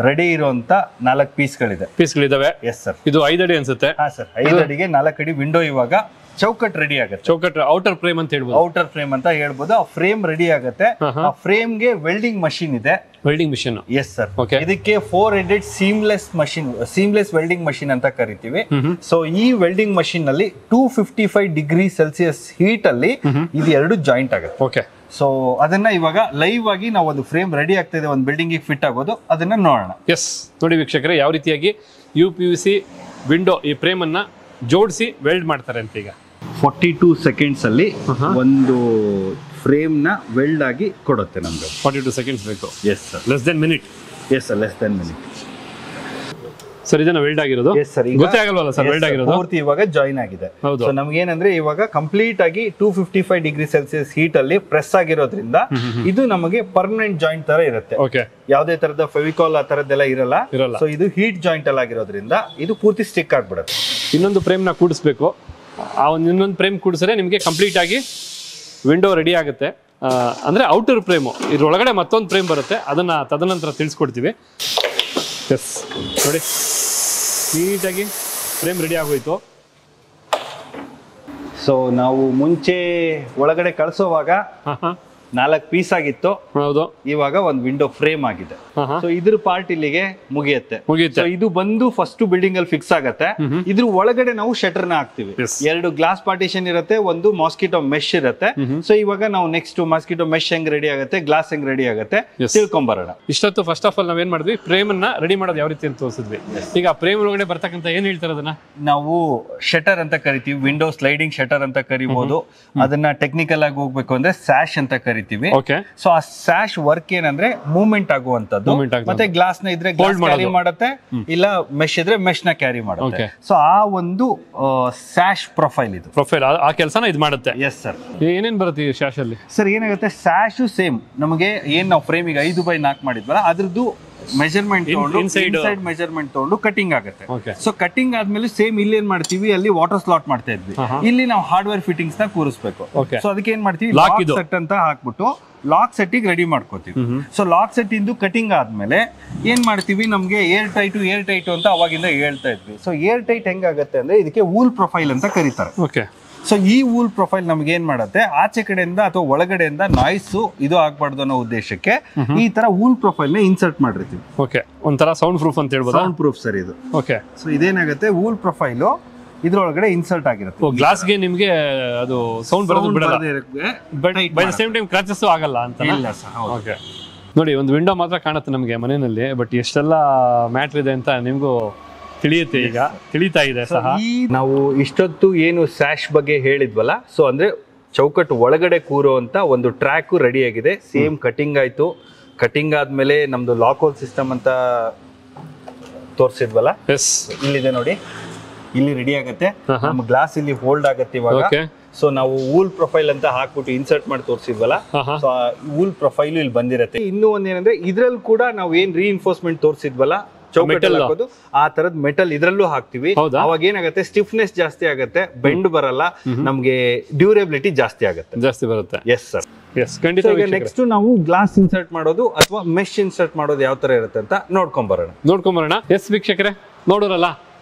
Speaker 2: ರೆಡಿ ಇರುವಂತ 4 ಪೀಸ್ಗಳಿದಾವೆ. Yes sir.
Speaker 1: ಇದು 5 ಅಡಿ ಅನ್ಸುತ್ತೆ.
Speaker 2: ಹಾ ಸರ್, 5 ಅಡಿಗೆ 4 ಅಡಿ ವಿಂಡೋ ಇವಾಗ ಚೌಕಟ್ ರೆಡಿ ಆಗುತ್ತೆ.
Speaker 1: ಚೌಕಟ್ ಔಟರ್ ಫ್ರೇಮ್ ಅಂತ ಹೇಳ್ಬೋದು.
Speaker 2: ಔಟರ್ ಫ್ರೇಮ್ ಅಂತ ಹೇಳ್ಬೋದು. ಆ ಫ್ರೇಮ್ ರೆಡಿ ಆಗುತ್ತೆ. ಆ ಫ್ರೇಮ್ ಗೆ ವೆಲ್ಡಿಂಗ್ ಮಷೀನ್ ಇದೆ.
Speaker 1: Welding machine.
Speaker 2: Yes sir. ಇದಕ್ಕೆ 4-headed ಸೀಮ್ಲೆಸ್ ವೆಲ್ಡಿಂಗ್ ಮಷೀನ್ ಅಂತ ಕರಿತೀವಿ. ಸೊ ಈ ವೆಲ್ಡಿಂಗ್ ಮಷೀನ್ ನಲ್ಲಿ 255 ಡಿಗ್ರಿ ಸೆಲ್ಸಿಯಸ್ ಹೀಟ್ ಅಲ್ಲಿ ಇದು 2 ಜಾಯಿಂಟ್ ಆಗುತ್ತೆ.
Speaker 1: ಓಕೆ.
Speaker 2: ಸೊ ಅದನ್ನ ಇವಾಗ ಲೈವ್ ಆಗಿ ನಾವು ಒಂದು ಫ್ರೇಮ್ ರೆಡಿ ಆಗ್ತಾ ಇದೆ, ಒಂದು ಬಿಲ್ಡಿಂಗ್ ಫಿಟ್ ಆಗೋದು, ಅದನ್ನ ನೋಡೋಣ.
Speaker 1: ಎಸ್, ನೋಡಿ ವೀಕ್ಷಕರೇ ಯಾವ ರೀತಿಯಾಗಿ UPVC ವಿಂಡೋ ಈ ಫ್ರೇಮ್ ಅನ್ನ ಜೋಡಿಸಿ ವೆಲ್ಡ್ ಮಾಡ್ತಾರೆ ಅಂತ. ಈಗ
Speaker 2: 42 ಸೆಕೆಂಡ್ಸ್ ಅಲ್ಲಿ ಒಂದು ಫ್ರೇಮ್ ನ ವೆಲ್ಡ್ ಆಗಿ ಕೊಡುತ್ತೆ ನಮ್ಗೆ.
Speaker 1: 42 ಸೆಕೆಂಡ್ಸ್ ಬೇಕು.
Speaker 2: Yes sir.
Speaker 1: Less than minute.
Speaker 2: Yes sir, less than minute.
Speaker 1: Sir ಇದನ್ನ ವೆಲ್ಡ್ ಆಗಿರೋದು?
Speaker 2: Yes sir.
Speaker 1: ಗೊತ್ತೇ ಆಗಲ್ವಲ್ಲ ಸರ್ ವೆಲ್ಡ್ ಆಗಿರೋದು?
Speaker 2: ಪೂರ್ತಿ ಇವಾಗ ಜಾಯಿನ್ ಆಗಿದೆ.
Speaker 1: ಹೌದು.
Speaker 2: ಸೊ ನಮ್ಗೆ ಏನಂದ್ರೆ ಇವಾಗ ಕಂಪ್ಲೀಟ್ ಆಗಿ 255 ಡಿಗ್ರಿ ಸೆಲ್ಸಿಯಸ್ ಹೀಟ್ ಅಲ್ಲಿ ಪ್ರೆಸ್ ಆಗಿರೋದ್ರಿಂದ ಇದು ನಮಗೆ ಪರ್ಮನೆಂಟ್ ಜಾಯಿಂಟ್ ತರ ಇರುತ್ತೆ.
Speaker 1: ಓಕೆ.
Speaker 2: ಯಾವುದೇ ತರದ ಫೆವಿಕಾಲ್ ಆ ತರದ್ದೆಲ್ಲ ಇರಲ್ಲ. ಸೊ ಇದು ಹೀಟ್ ಜಾಯಿಂಟ್ ಅಲ್ಲಿ ಆಗಿರೋದ್ರಿಂದ ಇದು ಪೂರ್ತಿ ಸ್ಟಿಕ್ ಆಗ್ಬಿಡುತ್ತೆ.
Speaker 1: ಇನ್ನೊಂದು ಫ್ರೇಮ್ ನ ಕೂಡಿಸ್ಬೇಕು. ಆ ಒಂದು ಇನ್ನೊಂದು ಫ್ರೇಮ್ ಕೂಡಿಸಿದ್ರೆ ನಿಮಗೆ ಕಂಪ್ಲೀಟ್ ಆಗಿ ವಿಂಡೋ ರೆಡಿ ಆಗುತ್ತೆ. ಅಂದ್ರೆ ಔಟರ್ ಫ್ರೇಮು, ಇದ್ರೊಳಗಡೆ ಮತ್ತೊಂದು ಫ್ರೇಮ್ ಬರುತ್ತೆ, ಅದನ್ನ ತದನಂತರ ತಿಳಿಸ್ಕೊಡ್ತೀವಿ. ಎಸ್ ನೋಡಿ, ನೀಟಾಗಿ ಫ್ರೇಮ್ ರೆಡಿ ಆಗೋಯ್ತು.
Speaker 2: ಸೊ ನಾವು ಮುಂಚೆ ಒಳಗಡೆ ಕಳಿಸೋವಾಗ 4 ಪೀಸ್ ಆಗಿತ್ತು.
Speaker 1: ಹೌದು.
Speaker 2: ಇವಾಗ ಒಂದು ವಿಂಡೋ ಫ್ರೇಮ್ ಆಗಿದೆ. ಸೊ ಇದ್ರ ಪಾರ್ಟ್ ಇಲ್ಲಿಗೆ ಮುಗಿಯುತ್ತೆ.
Speaker 1: So
Speaker 2: ಇದು ಬಂದು ಫಸ್ಟ್ ಬಿಲ್ಡಿಂಗ್ ಅಲ್ಲಿ ಫಿಕ್ಸ್ ಆಗತ್ತೆ. ಇದ್ರ ಒಳಗಡೆ ನಾವು ಶಟರ್ ನ ಹಾಕ್ತಿವಿ. 2 ಗ್ಲಾಸ್ ಪಾರ್ಟಿಷನ್ ಇರುತ್ತೆ, ಒಂದು ಮಾಸ್ಕಿಟೋ ಮೆಶ್ ಇರುತ್ತೆ. ಸೊ ಇವಾಗ ನಾವು ನೆಕ್ಸ್ಟ್ ಮಾಸ್ಕಿಟೋ ಮೆಶ್ ಹೆಂಗ್ ರೆಡಿ ಆಗುತ್ತೆ, ಗ್ಲಾಸ್ ಹೆಂಗ್ ರೆಡಿ ಆಗುತ್ತೆ ತಿಳ್ಕೊಂಬರೋಣ.
Speaker 1: ಇಷ್ಟೊತ್ತು ಫಸ್ಟ್ ಆಫ್ ಆಲ್ ನಾವೇನ್ ಮಾಡಿದ್ವಿ, ಫ್ರೇಮ್ ಅನ್ನ ರೆಡಿ ಮಾಡೋದು ಯಾವ ರೀತಿ ಅಂತ ತೋರಿಸಿದ್ವಿ. ಈಗ ಫ್ರೇಮ್ ಒಳಗಡೆ ಬರ್ತಕ್ಕಂತ ಏನ್ ಹೇಳ್ತಾರೆ ಅದನ್ನ
Speaker 2: ನಾವು ಶಟರ್ ಅಂತ ಕರಿತೀವಿ. ವಿಂಡೋ ಸ್ಲೈಡಿಂಗ್ ಶಟರ್ ಅಂತ ಕರಿಬಹುದು. ಅದನ್ನ ಟೆಕ್ನಿಕಲ್ ಆಗಿ ಹೋಗ್ಬೇಕು ಅಂದ್ರೆ ಸ್ಯಾಶ್ ಅಂತ ಕರಿತೀವಿ. ಸೊ ಆ ಸ್ಯಾಶ್ ವರ್ಕ್ ಏನಂದ್ರೆ ಮೂವ್ಮೆಂಟ್ ಆಗುವಂತದ್ದು. ಮತ್ತೆ ಗ್ಲಾಸ್ ನ ಇದ್ರೆ ಕ್ಯಾರಿ ಮಾಡುತ್ತೆ, ಇಲ್ಲ ಮೆಶ್ ಇದ್ರೆ ಮೆಶ್ ನ ಕ್ಯಾರಿ ಮಾಡುತ್ತೆ. ಸೊ ಆ ಒಂದು ಸ್ಯಾಶ್ ಪ್ರೊಫೈಲ್ ಇದು.
Speaker 1: ಪ್ರೊಫೈಲ್ ಆ ಕೆಲಸನ ಇದು ಮಾಡುತ್ತೆ.
Speaker 2: Yes sir.
Speaker 1: ಏನೇನ್ ಬರುತ್ತೆ ಈ ಸ್ಯಾಶ್ ಅಲ್ಲಿ?
Speaker 2: ಸರ್ ಏನಾಗುತ್ತೆ, ಸ್ಯಾಶ್ ಸೇಮ್ ನಮಗೆ ಏನ್ ನಾವು ಫ್ರೇಮ್ ಈಗ 5x4 ಮಾಡಿದ್ವಲ್ಲ ಅದ್ರದ್ದು ಮೆಜರ್ಮೆಂಟ್ ತಗೊಂಡು ಇನ್ಸೈಡ್ ಮೆಜರ್ಮೆಂಟ್ ತಗೊಂಡು ಕಟಿಂಗ್ ಆಗುತ್ತೆ. ಸೊ ಕಟಿಂಗ್ ಆದ್ಮೇಲೆ ಸೇಮ್ ಇಲ್ಲಿ ಏನ್ ಮಾಡ್ತೀವಿ, ಅಲ್ಲಿ ವಾಟರ್ ಸ್ಲಾಟ್ ಮಾಡ್ತಾ ಇದ್ವಿ. ಇಲ್ಲಿ ನಾವು ಹಾರ್ಡ್ವೇರ್ ಫಿಟ್ಟಿಂಗ್ಸ್ ನ ಕೂರಿಸಬೇಕು. ಸೊ ಅದಕ್ಕೆ ಏನ್ ಮಾಡ್ತೀವಿ, ಲಾಕ್ ಸೆಟ್ ಅಂತ ಹಾಕ್ಬಿಟ್ಟು ಲಾಕ್ ಸೆಟ್ಟಿಗೆ ರೆಡಿ ಮಾಡ್ಕೋತೀವಿ. ಸೊ ಲಾಕ್ ಸೆಟ್ ಇಂದು ಕಟಿಂಗ್ ಆದ್ಮೇಲೆ ಏನ್ ಮಾಡ್ತೀವಿ, ನಮ್ಗೆ ಏರ್ ಟೈಟ್ ಅಂತ ಅವಾಗಿಂದ ಹೇಳ್ತಾ ಇದ್ವಿ. ಸೊ ಏರ್ ಟೈಟ್ ಹೆಂಗಾಗತ್ತೆ ಅಂದ್ರೆ ಇದಕ್ಕೆ ವೂಲ್ ಪ್ರೊಫೈಲ್ ಅಂತ ಕರೀತಾರೆ.
Speaker 1: ಓಕೆ.
Speaker 2: ಸೊ ಈ ವೂಲ್ ಪ್ರೊಫೈಲ್ ನಮ್ಗೆ ಏನ್ ಮಾಡುತ್ತೆ, ಆಚೆ ಕಡೆಯಿಂದ ಅಥವಾ ಒಳಗಡೆಯಿಂದ ನಾಯ್ಸ್ ಇದು ಆಗ್ಬಾರ್ದು ಅನ್ನೋ ಉದ್ದೇಶಕ್ಕೆ ಈ ತರ ವೂಲ್ ಪ್ರೊಫೈಲ್ ನ ಇನ್ಸರ್ಟ್ ಮಾಡಿರ್ತೀವಿ.
Speaker 1: ಓಕೆ. ಒಂಥರ ಸೌಂಡ್ ಪ್ರೂಫ್ ಅಂತ ಹೇಳ್ಬೋದು.
Speaker 2: ಸೌಂಡ್ ಪ್ರೂಫ್ ಸರ್ ಇದು.
Speaker 1: ಓಕೆ.
Speaker 2: ಸೊ ಇದೇನಾಗುತ್ತೆ, ವೂಲ್ ಪ್ರೊಫೈಲ್ ಇದ್ರೊಳಗಡೆ ಇನ್ಸರ್ಟ್ ಆಗಿರುತ್ತೆ.
Speaker 1: ಗ್ಲಾಸ್ಗೆ ನಿಮ್ಗೆ ಅದು ಸೌಂಡ್ ಬರೋದು ಬಿಡಲ್ಲ, by the same time scratches ಆಗಲ್ಲ ಅಂತ.
Speaker 2: ಇಲ್ಲ ಸರ್.
Speaker 1: ಓಕೆ. ನೋಡಿ, ಒಂದು ವಿಂಡೋ ಮಾತ್ರ ಕಾಣುತ್ತೆ ನಮಗೆ ಮನೆಯಲ್ಲಿ, ಬಟ್ ಎಷ್ಟೆಲ್ಲ ಮ್ಯಾಟ್ರ್ ಇದೆ ಅಂತ ನಿಮ್ಗೂ ತಿಳಿಯುತ್ತೆ, ಈಗ ತಿಳಿತಾ ಇದೆ ಸಹ.
Speaker 2: ನಾವು ಇಷ್ಟೊತ್ತು ಏನು ಸ್ಯಾಶ್ ಬಗ್ಗೆ ಹೇಳಿದ್ವಲ್ಲ, ಸೊ ಅಂದ್ರೆ ಚೌಕಟ್ಟು ಒಳಗಡೆ ಕೂರುವಂತ ಒಂದು ಟ್ರ್ಯಾಕ್ ರೆಡಿ ಆಗಿದೆ. ಸೇಮ್ ಕಟಿಂಗ್ ಆಯ್ತು. ಕಟಿಂಗ್ ಆದ್ಮೇಲೆ ನಮ್ದು ಲಾಕ್ ಹೋಲ್ ಸಿಸ್ಟಮ್ ಅಂತ ತೋರಿಸಿದ್ವಲ್ಲ, ಇಲ್ಲಿದೆ ನೋಡಿ, ಇಲ್ಲಿ ರೆಡಿ ಆಗತ್ತೆ. ನಮ್ಮ ಗ್ಲಾಸ್ ಇಲ್ಲಿ ಹೋಲ್ಡ್ ಆಗತ್ತೆ ಇವಾಗ. ಸೊ ನಾವು ವೂಲ್ ಪ್ರೊಫೈಲ್ ಅಂತ ಹಾಕ್ಬಿಟ್ಟು ಇನ್ಸರ್ಟ್ ಮಾಡಿ ತೋರಿಸಿದ್ವಲ್ಲ, ಸೊ ಆ ವೂಲ್ ಪ್ರೊಫೈಲ್ ಇಲ್ಲಿ ಬಂದಿರತ್ತೆ. ಇನ್ನೂ ಒಂದೇನಂದ್ರೆ ಇದ್ರಲ್ಲಿ ಕೂಡ ನಾವು ಏನ್ ರೀಇನ್ಫೋರ್ಸ್ಮೆಂಟ್ ತೋರಿಸಿದ್ವಲ್ಲ ಚೌಕಟ್ಟಲ್ಲಿ ಹಾಕೋದು, ಆ ತರದ್ ಮೆಟಲ್ ಇದ್ರಲ್ಲೂ ಹಾಕ್ತಿವಿ. ಅವಾಗ ಏನಾಗುತ್ತೆ, ಸ್ಟಿಫ್ನೆಸ್ ಜಾಸ್ತಿ ಆಗತ್ತೆ, ಬೆಂಡ್ ಬರಲ್ಲ, ನಮ್ಗೆ ಡ್ಯೂರೇಬಿಲಿಟಿ ಜಾಸ್ತಿ ಬರುತ್ತೆ. ಎಸ್ ಸರ್, ಎಸ್ ಖಂಡಿತ. ಈಗ ನೆಕ್ಸ್ಟ್ ನಾವು ಗ್ಲಾಸ್ ಇನ್ಸರ್ಟ್ ಮಾಡೋದು ಅಥವಾ ಮೆಶ್ ಇನ್ಸರ್ಟ್ ಮಾಡೋದು ಯಾವ ತರ ಇರುತ್ತೆ ಅಂತ ನೋಡ್ಕೊಂಬರೋಣ. ಎಸ್ ವೀಕ್ಷಕರೇ, ನೋಡೋರಲ್ಲ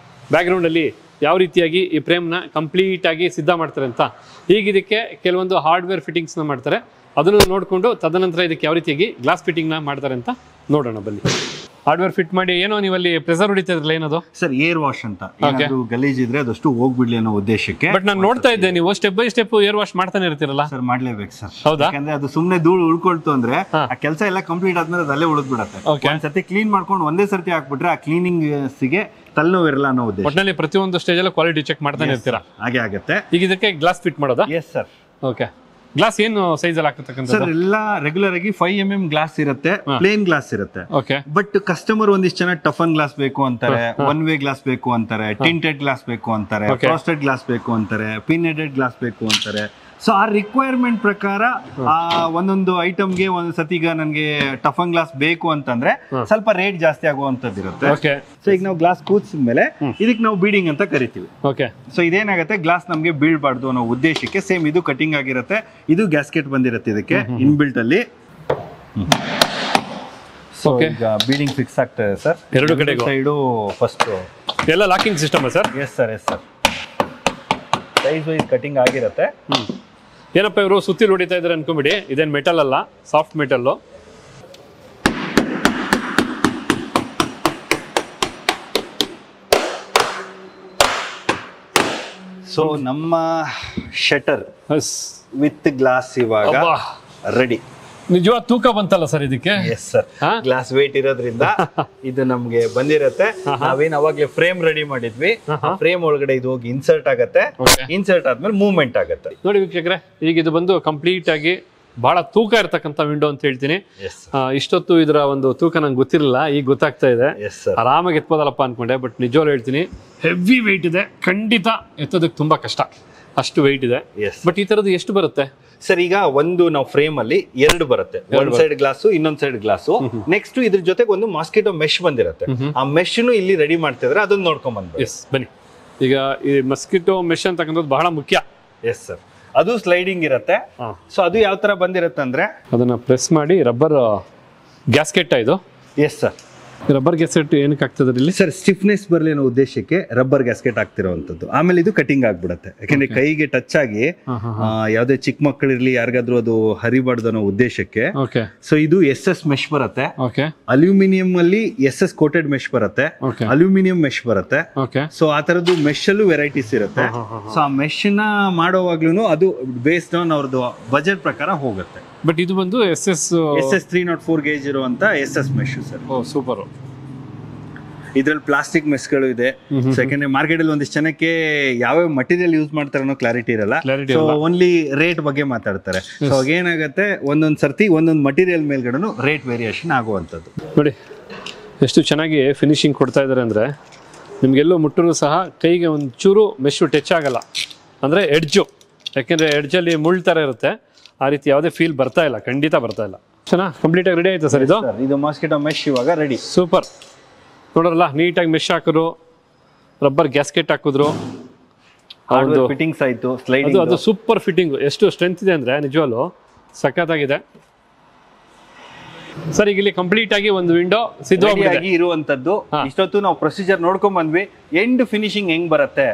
Speaker 2: ಬ್ಯಾಕ್ ಗ್ರೌಂಡ್ ಅಲ್ಲಿ ಯಾವ ರೀತಿಯಾಗಿ ಈ ಫ್ರೇಮ್ನ ಕಂಪ್ಲೀಟ್ ಆಗಿ ಸಿದ್ಧ ಮಾಡ್ತಾರೆ ಅಂತ. ಈಗ ಇದಕ್ಕೆ ಕೆಲವೊಂದು ಹಾರ್ಡ್ವೇರ್ ಫಿಟ್ಟಿಂಗ್ಸ್ನ ಮಾಡ್ತಾರೆ, ಅದನ್ನು ನೋಡಿಕೊಂಡು ತದನಂತರ ಇದಕ್ಕೆ ಯಾವ ರೀತಿಯಾಗಿ ಗ್ಲಾಸ್ ಫಿಟ್ಟಿಂಗ್ನ ಮಾಡ್ತಾರೆ ಅಂತ ನೋಡೋಣ ಬನ್ನಿ. ಹಾರ್ಡ್ವೇರ್ ಫಿಟ್ ಮಾಡಿ ಏನೋ ನೀವಲ್ಲಿ ಪ್ರೆಸರ್ ಹೊಡಿತಾ ಇದ್ರಲ್ಲ, ಏನದು ಸರ್? ಏರ್ ವಾಶ್ ಅಂತ. ಗಲೀಜ್ ಇದ್ರೆ ಅದಷ್ಟು ಹೋಗ್ಬಿಡ್ಲಿ ಅನ್ನೋ ಉದ್ದೇಶಕ್ಕೆ.
Speaker 1: ಬಟ್ ನಾನು ನೋಡ್ತಾ ಇದ್ದೆ ನೀವು step by step air wash ಮಾಡ್ತಾನೆ ಇರ್ತೀರಲ್ಲ.
Speaker 2: ಸರ್ ಮಾಡ್ಲೇಬೇಕು ಸರ್.
Speaker 1: ಹೌದಾ?
Speaker 2: ಯಾಕಂದ್ರೆ ಅದು ಸುಮ್ನೆ ಧೂಳು ಉಳ್ಕೊಳ್ತು ಅಂದ್ರೆ ಆ ಕೆಲಸ ಎಲ್ಲ ಕಂಪ್ಲೀಟ್ ಆದ್ಮೇಲೆ ಅದಲ್ಲೇ ಉಳಿದ್ ಬಿಡತ್ತೆ. ಒಂದ್ಸತಿ ಕ್ಲೀನ್ ಮಾಡ್ಕೊಂಡು ಒಂದೇ ಸರ್ತಿ ಹಾಕ್ಬಿಟ್ರೆ ಆ ಕ್ಲೀನಿಂಗ್ ಗೆ ತಲೆನೋವಿರಲ್ಲ ಅನ್ನೋ ಉದ್ದೇಶ.
Speaker 1: ಒಟ್ಟಿನಲ್ಲಿ ಪ್ರತಿಯೊಂದು ಸ್ಟೇಜ್ ಅಲ್ಲೂ ಕ್ವಾಲಿಟಿ ಚೆಕ್ ಮಾಡ್ತಾನೆ ಇರ್ತೀರಾ.
Speaker 2: ಹಾಗೆ ಆಗುತ್ತೆ.
Speaker 1: ಈಗ ಇದಕ್ಕೆ ಗ್ಲಾಸ್ ಫಿಟ್ ಮಾಡೋದಾ?
Speaker 2: Yes sir.
Speaker 1: ಓಕೆ. ಗ್ಲಾಸ್ ಏನು ಸೈಜ್ ಅಲ್ಲಿ ಹಾಕತಕ್ಕಂತ
Speaker 2: ಸರ್? ಎಲ್ಲ ರೆಗ್ಯುಲರ್ ಆಗಿ 5mm ಗ್ಲಾಸ್ ಇರುತ್ತೆ, ಪ್ಲೇನ್ ಗ್ಲಾಸ್ ಇರುತ್ತೆ. ಬಟ್ ಕಸ್ಟಮರ್ ಒಂದಿಷ್ಟು ಜನ ಟಫನ್ ಗ್ಲಾಸ್ ಬೇಕು ಅಂತಾರೆ, ಒನ್ ವೇ ಗ್ಲಾಸ್ ಬೇಕು ಅಂತಾರೆ, ಟಿಂಟೆಡ್ ಗ್ಲಾಸ್ ಬೇಕು ಅಂತಾರೆ, ಫ್ರಾಸ್ಟೆಡ್ ಗ್ಲಾಸ್ ಬೇಕು ಅಂತಾರೆ, ಪಿನ್ ಹೆಡೆಡ್ ಗ್ಲಾಸ್ ಬೇಕು ಅಂತಾರೆ. ಸೊ ಆ ರಿಕ್ವೈರ್ಮೆಂಟ್ ಪ್ರಕಾರ ಆ ಒಂದೊಂದು ಐಟಮ್ಗೆ ಒಂದ್ ಸತಿ ಈಗ ನನ್ಗೆ ಟಫನ್ ಗ್ಲಾಸ್ ಬೇಕು ಅಂತಂದ್ರೆ ಸ್ವಲ್ಪ ರೇಟ್ ಜಾಸ್ತಿ ಆಗುವಂತದ್ದು ಇರುತ್ತೆ. ಸೊ ಈಗ ನಾವು ಗ್ಲಾಸ್ ಕೂರ್ಸಿದ್ಮೇಲೆ ಇದಕ್ಕೆ ನಾವು ಬೀಡಿಂಗ್ ಅಂತ ಕರಿತೀವಿ. ಸೊ ಇದೇನಾಗುತ್ತೆ, ಗ್ಲಾಸ್ ನಮ್ಗೆ ಬೀಳ್ಬಾರ್ದು ಅನ್ನೋ ಉದ್ದೇಶಕ್ಕೆ ಸೇಮ್ ಇದು ಕಟಿಂಗ್ ಆಗಿರುತ್ತೆ. ಇದು ಗ್ಯಾಸ್ಕೆಟ್ ಬಂದಿರುತ್ತೆ ಇದಕ್ಕೆ ಇನ್ಬಿಲ್ಟ್ ಅಲ್ಲಿ. ಸೊ ಈಗ ಬೀಡಿಂಗ್ ಫಿಕ್ಸ್ ಆಗ್ತದೆ ಸರ್
Speaker 1: ಎರಡು ಕಡೆ
Speaker 2: ಸೈಡು. ಫಸ್ಟ್
Speaker 1: ಎಲ್ಲ locking system sir?
Speaker 2: Yes sir, yes sir. Size wise cutting ಆಗಿರುತ್ತೆ.
Speaker 1: ಏನಪ್ಪ ಇವರು ಸುತ್ತಿಲ್ ಹೊಡಿತಾ ಇದ್ದಾರೆ ಅನ್ಕೊಂಬಿಡಿ, ಇದೇನು ಮೆಟಲ್ ಅಲ್ಲ, ಸಾಫ್ಟ್ ಮೆಟಲ್ಲು.
Speaker 2: ಸೊ ನಮ್ಮ ಶಟರ್ ವಿತ್ ಗ್ಲಾಸ್ ಇವಾಗ ರೆಡಿ.
Speaker 1: ನಿಜವಾದ ತೂಕ ಬಂತಲ್ಲ ಸರ್ ಇದಕ್ಕೆ?
Speaker 2: ಎಸ್ ಸರ್, ಗ್ಲಾಸ್ ವೇಟ್ ಇರೋದ್ರಿಂದ ಇದು ನಮ್ಗೆ ಬಂದಿರತ್ತೆ. ನಾವೇನ್ ಅವಾಗ್ಲೇ ಫ್ರೇಮ್ ರೆಡಿ ಮಾಡಿದ್ವಿ, ಫ್ರೇಮ್ ಒಳಗಡೆ ಇದು ಹೋಗಿ ಇನ್ಸರ್ಟ್ ಆಗತ್ತೆ. ಇನ್ಸರ್ಟ್ ಆದ್ಮೇಲೆ ಮೂವ್ಮೆಂಟ್ ಆಗತ್ತೆ.
Speaker 1: ನೋಡಿ ವೀಕ್ಷಕರೇ, ಈಗ ಇದು ಬಂದು ಕಂಪ್ಲೀಟ್ ಆಗಿ ಬಹಳ ತೂಕ ಇರ್ತಕ್ಕಂಥ ವಿಂಡೋ ಅಂತ ಹೇಳ್ತೀನಿ. ಇಷ್ಟೊತ್ತು ಇದರ ಒಂದು ತೂಕ ನಂಗೆ ಗೊತ್ತಿರಲಿಲ್ಲ, ಈಗ ಗೊತ್ತಾಗ್ತಾ ಇದೆ. ಆರಾಮಾಗಿ ಎತ್ಬೋದಲ್ಲಪ್ಪ ಅನ್ಕೊಂಡೆ, ಬಟ್ ನಿಜವಾಗ್ಲೂ ಹೇಳ್ತೀನಿ ಹೆವಿ ವೆಯ್ಟ್ ಇದೆ. ಖಂಡಿತ ಎತ್ತೋದಕ್ಕೆ ತುಂಬಾ ಕಷ್ಟ, ಅಷ್ಟು ವೆಯ್ಟ್ ಇದೆ. ಬಟ್ ಈ ತರದ್ದು ಎಷ್ಟು ಬರುತ್ತೆ
Speaker 2: ಸರ್? ಈಗ ಒಂದು ನಾವು ಫ್ರೇಮ್ ಅಲ್ಲಿ ಎರಡು ಬರುತ್ತೆ, ಒಂದ್ ಸೈಡ್ ಗ್ಲಾಸ್, ಇನ್ನೊಂದ್ ಸೈಡ್ ಗ್ಲಾಸ್. ನೆಕ್ಸ್ಟ್ ಇದ್ರ ಜೊತೆಗೆ ಒಂದು ಮಾಸ್ಕಿಟೋ ಮೆಶ್ ಬಂದಿರುತ್ತೆ. ಆ ಮೆಶ್ ಇಲ್ಲಿ ರೆಡಿ ಮಾಡ್ತಿದ್ರೆ ಅದನ್ನ ನೋಡ್ಕೊಂಡ್ ಬಂದ್ವಿ.
Speaker 1: ಬನ್ನಿ. ಈಗ ಈ ಮಸ್ಕಿಟೋ ಮೆಶ್ ಅಂತಕ್ಕಂಥದ್ದು ಬಹಳ ಮುಖ್ಯ.
Speaker 2: ಎಸ್ ಸರ್, ಅದು ಸ್ಲೈಡಿಂಗ್ ಇರುತ್ತೆ. ಸೊ ಅದು ಯಾವ ತರ ಬಂದಿರುತ್ತೆ ಅಂದ್ರೆ,
Speaker 1: ಅದನ್ನ ಪ್ರೆಸ್ ಮಾಡಿ ರಬ್ಬರ್ ಗ್ಯಾಸ್ಕೆಟ್ ಇದು.
Speaker 2: Yes sir.
Speaker 1: ರಬ್ಬರ್ ಗ್ಯಾಸ್ಕೆಟ್ ಏನಕ್ಕೆ ಆಗ್ತದೆ ಇಲ್ಲಿ
Speaker 2: ಸರ್? ಸ್ಟಿಫ್ನೆಸ್ ಬರಲಿ ಅನ್ನೋ ಉದ್ದೇಶಕ್ಕೆ ರಬ್ಬರ್ ಗ್ಯಾಸ್ಕೆಟ್ ಆಗ್ತಿರೋವಂಥದ್ದು. ಆಮೇಲೆ ಇದು ಕಟಿಂಗ್ ಆಗ್ಬಿಡುತ್ತೆ, ಯಾಕಂದ್ರೆ ಕೈಗೆ ಟಚ್ ಆಗಿ ಯಾವ್ದೇ ಚಿಕ್ಕ ಮಕ್ಕಳಿರ್ಲಿ ಯಾರಿಗಾದ್ರೂ ಅದು ಹರಿಬಾರ್ದು ಅನ್ನೋ ಉದ್ದೇಶಕ್ಕೆ. ಸೊ ಇದು SS ಮೆಶ್ ಬರುತ್ತೆ. ಅಲ್ಯೂಮಿನಿಯಂ ಅಲ್ಲಿ SS ಕೋಟೆಡ್ ಮೆಶ್ ಬರುತ್ತೆ, ಅಲ್ಯೂಮಿನಿಯಂ ಮೆಶ್ ಬರುತ್ತೆ. ಸೊ ಆ ತರದ್ದು ಮೆಶ್ ಅಲ್ಲೂ ವೆರೈಟೀಸ್ ಇರುತ್ತೆ. ಸೊ ಆ ಮೆಶ್ ನ ಮಾಡೋವಾಗ್ಲೂ ಅದು ಬೇಸ್ಡ್ ಆನ್ ಅವ್ರದ್ದು ಬಜೆಟ್ ಪ್ರಕಾರ ಹೋಗುತ್ತೆ.
Speaker 1: ಬಟ್ ಇದು ಬಂದು SS
Speaker 2: 304 ಗೇಜ್ ಇರುವಂತ SS ಮೆಶ್ ಸರ್.
Speaker 1: ಸೂಪರ್.
Speaker 2: ಇದ್ರಲ್ಲಿ ಪ್ಲಾಸ್ಟಿಕ್ ಮೆಸ್ಗಳು ಇದೆ. ಯಾಕಂದ್ರೆ ಮಾರ್ಕೆಟ್ ಅಲ್ಲಿ ಒಂದಿಷ್ಟು ಜನಕ್ಕೆ ಯಾವ ಮಟೀರಿಯಲ್ ಯೂಸ್ ಮಾಡ್ತಾರೆ ಅನ್ನೋ ಕ್ಲಾರಿಟಿ ಇರಲ್ಲ. ಸೊ ಓನ್ಲಿ ರೇಟ್ ಬಗ್ಗೆ ಮಾತಾಡ್ತಾರೆ. ಸೊ ಏನಾಗುತ್ತೆ, ಒಂದೊಂದ್ ಸರ್ತಿ ಒಂದೊಂದು ಮಟೀರಿಯಲ್ ಮೇಲ್ಗಡೆನು ರೇಟ್ ವೇರಿಯೇಷನ್ ಆಗುವಂಥದ್ದು.
Speaker 1: ನೋಡಿ ಎಷ್ಟು ಚೆನ್ನಾಗಿ ಫಿನಿಶಿಂಗ್ ಕೊಡ್ತಾ ಇದ್ದಾರೆ ಅಂದ್ರೆ, ನಿಮ್ಗೆಲ್ಲೂ ಮುಟ್ಟರು ಸಹ ಕೈಗೆ ಒಂದು ಚೂರು ಮೆಶು ಟಚ್ ಆಗಲ್ಲ. ಅಂದ್ರೆ ಎಡ್ಜು, ಯಾಕೆಂದ್ರೆ ಎಡ್ಜಲ್ಲಿ ಮುಳ್ಳು ತರ ಇರುತ್ತೆ, ಆ ರೀತಿ ಯಾವುದೇ ಫೀಲ್ ಬರ್ತಾ ಇಲ್ಲ, ಖಂಡಿತ ಬರ್ತಾ ಇಲ್ಲ. ಚೆನ್ನಾಗಿ ಕಂಪ್ಲೀಟ್ ಆಗಿ ರೆಡಿ ಆಯ್ತು ಸರ್ ಇದು?
Speaker 2: ಇದು ಮಾಸ್ಕಿಟೋ ಮೆಶ್ ಇವಾಗ ರೆಡಿ.
Speaker 1: ಸೂಪರ್. ನೋಡೋರಲ್ಲ, ನೀಟಾಗಿ ಮೆಶ್ ಹಾಕಿದ್ರು, ರಬ್ಬರ್ ಗ್ಯಾಸ್ಕೆಟ್ ಹಾಕಿದ್ರು,
Speaker 2: ಫಿಟ್ಟಿಂಗ್ಸ್ ಆಯ್ತು, ಸ್ಲೈಡಿಂಗ್.
Speaker 1: ಅದು ಸೂಪರ್ ಫಿಟ್ಟಿಂಗ್. ಎಷ್ಟು ಸ್ಟ್ರೆಂತ್ ಇದೆ ಅಂದ್ರೆ ನಿಜವಾಗ್ಲೂ ಸಖತ್ತಾಗಿದೆ ಸರ್. ಈಗ ಇಲ್ಲಿ ಕಂಪ್ಲೀಟ್ ಆಗಿ ಒಂದು ವಿಂಡೋ ಸಿದ್ಧವಾಗಿ
Speaker 2: ಇರುವಂತದ್ದು. ಇಷ್ಟೊತ್ತು ನಾವು ಪ್ರೊಸೀಜರ್ ನೋಡ್ಕೊಂಡ್ ಬಂದ್ವಿ. ಎಂಡ್ ಫಿನಿಶಿಂಗ್ ಹೆಂಗ್ ಬರುತ್ತೆ,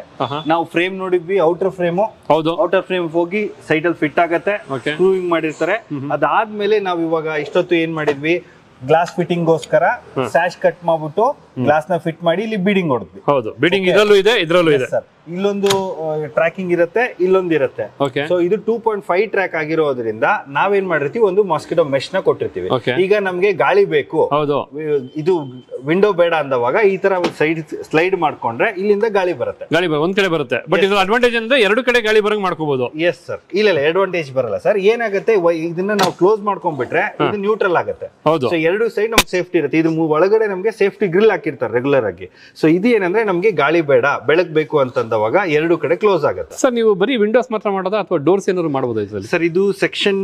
Speaker 2: ನಾವು ಫ್ರೇಮ್ ನೋಡಿದ್ವಿ, ಔಟರ್ ಫ್ರೇಮ್. ಹೌದು, ಔಟರ್ ಫ್ರೇಮ್ ಹೋಗಿ ಸೈಡ್ ಅಲ್ಲಿ ಫಿಟ್ ಆಗತ್ತೆ, ಸ್ಕ್ರೂವಿಂಗ್ ಮಾಡಿರ್ತಾರೆ. ಅದಾದ್ಮೇಲೆ ನಾವು ಇವಾಗ ಇಷ್ಟೊತ್ತು ಏನ್ ಮಾಡಿದ್ವಿ, ಗ್ಲಾಸ್ ಫಿಟ್ಟಿಂಗ್ ಗೋಸ್ಕರ ಸ್ಯಾಶ್ ಕಟ್ ಮಾಡ್ಬಿಟ್ಟು ಗ್ಲಾಸ್ ನ ಫಿಟ್ ಮಾಡಿ ಇಲ್ಲಿ ಬೀಡಿಂಗ್ ಹೊಡೆದ್ವಿ.
Speaker 1: ಹೌದು, ಬೀಡಿಂಗ್ ಇದರಲ್ಲೂ ಇದೆ, ಇದರಲ್ಲೂ ಇದೆ.
Speaker 2: ಇಲ್ಲೊಂದು ಟ್ರ್ಯಾಕಿಂಗ್ ಇರುತ್ತೆ, ಇಲ್ಲೊಂದು ಇರುತ್ತೆ.
Speaker 1: ಓಕೆ.
Speaker 2: ಸೊ ಇದು 2.5 ಟ್ರ್ಯಾಕ್ ಆಗಿರೋದ್ರಿಂದ ನಾವೇನ್ ಮಾಡಿರ್ತೀವಿ, ಒಂದು ಮಾಸ್ಕಿಟೋ ಮೆಶ್ ನ ಕೊಟ್ಟಿರ್ತೀವಿ. ಈಗ ನಮ್ಗೆ ಗಾಳಿ ಬೇಕು,
Speaker 1: ಹೌದು,
Speaker 2: ಇದು ವಿಂಡೋ ಬೇಡ ಅಂದವಾಗ ಈ ತರ ಸೈಡ್ ಸ್ಲೈಡ್ ಮಾಡ್ಕೊಂಡ್ರೆ ಇಲ್ಲಿಂದ ಗಾಳಿ ಬರುತ್ತೆ.
Speaker 1: ಗಾಳಿ ಒಂದ್ ಕಡೆ ಬರುತ್ತೆ. ಬಟ್ ಇದು ಅಡ್ವಾಂಟೇಜ್ ಅಂದ್ರೆ ಎರಡು ಕಡೆ ಗಾಳಿ ಬರಂಗ್ ಮಾಡ್ಕೋಬಹುದು.
Speaker 2: Yes sir. ಇಲ್ಲ ಅಡ್ವಾಂಟೇಜ್ ಬರಲ್ಲ ಸರ್. ಏನಾಗುತ್ತೆ, ಇದನ್ನ ನಾವು ಕ್ಲೋಸ್ ಮಾಡ್ಕೊಂಡ್ಬಿಟ್ರೆ ಇದು ನ್ಯೂಟ್ರಲ್ ಆಗುತ್ತೆ.
Speaker 1: ಹೌದು.
Speaker 2: ಸೊ ಎರಡು ಸೈಡ್ ನಮ್ಗೆ ಸೇಫ್ಟಿ ಇರುತ್ತೆ. ಇದು ಒಳಗಡೆ ನಮ್ಗೆ ಸೇಫ್ಟಿ ಗ್ರಿಲ್ ಹಾಕಿರ್ತಾರೆ ರೆಗ್ಯುಲರ್ ಆಗಿ. ಸೊ ಇದು ಏನಂದ್ರೆ ನಮ್ಗೆ ಗಾಳಿ ಬೇಡ, ಬೆಳಕ್ ಬೇಕು ಅಂತಂದವಾಗ ಎರಡು ಕಡೆ ಕ್ಲೋಸ್ ಆಗುತ್ತೆ.
Speaker 1: ಸರ್ ನೀವು ಬರೀ ವಿಂಡೋಸ್ ಮಾತ್ರ ಮಾಡೋದಾ ಅಥವಾ ಡೋರ್ಸ್ ಏನಾದ್ರು ಮಾಡಬಹುದು
Speaker 2: ಸರ್? ಇದು ಸೆಕ್ಷನ್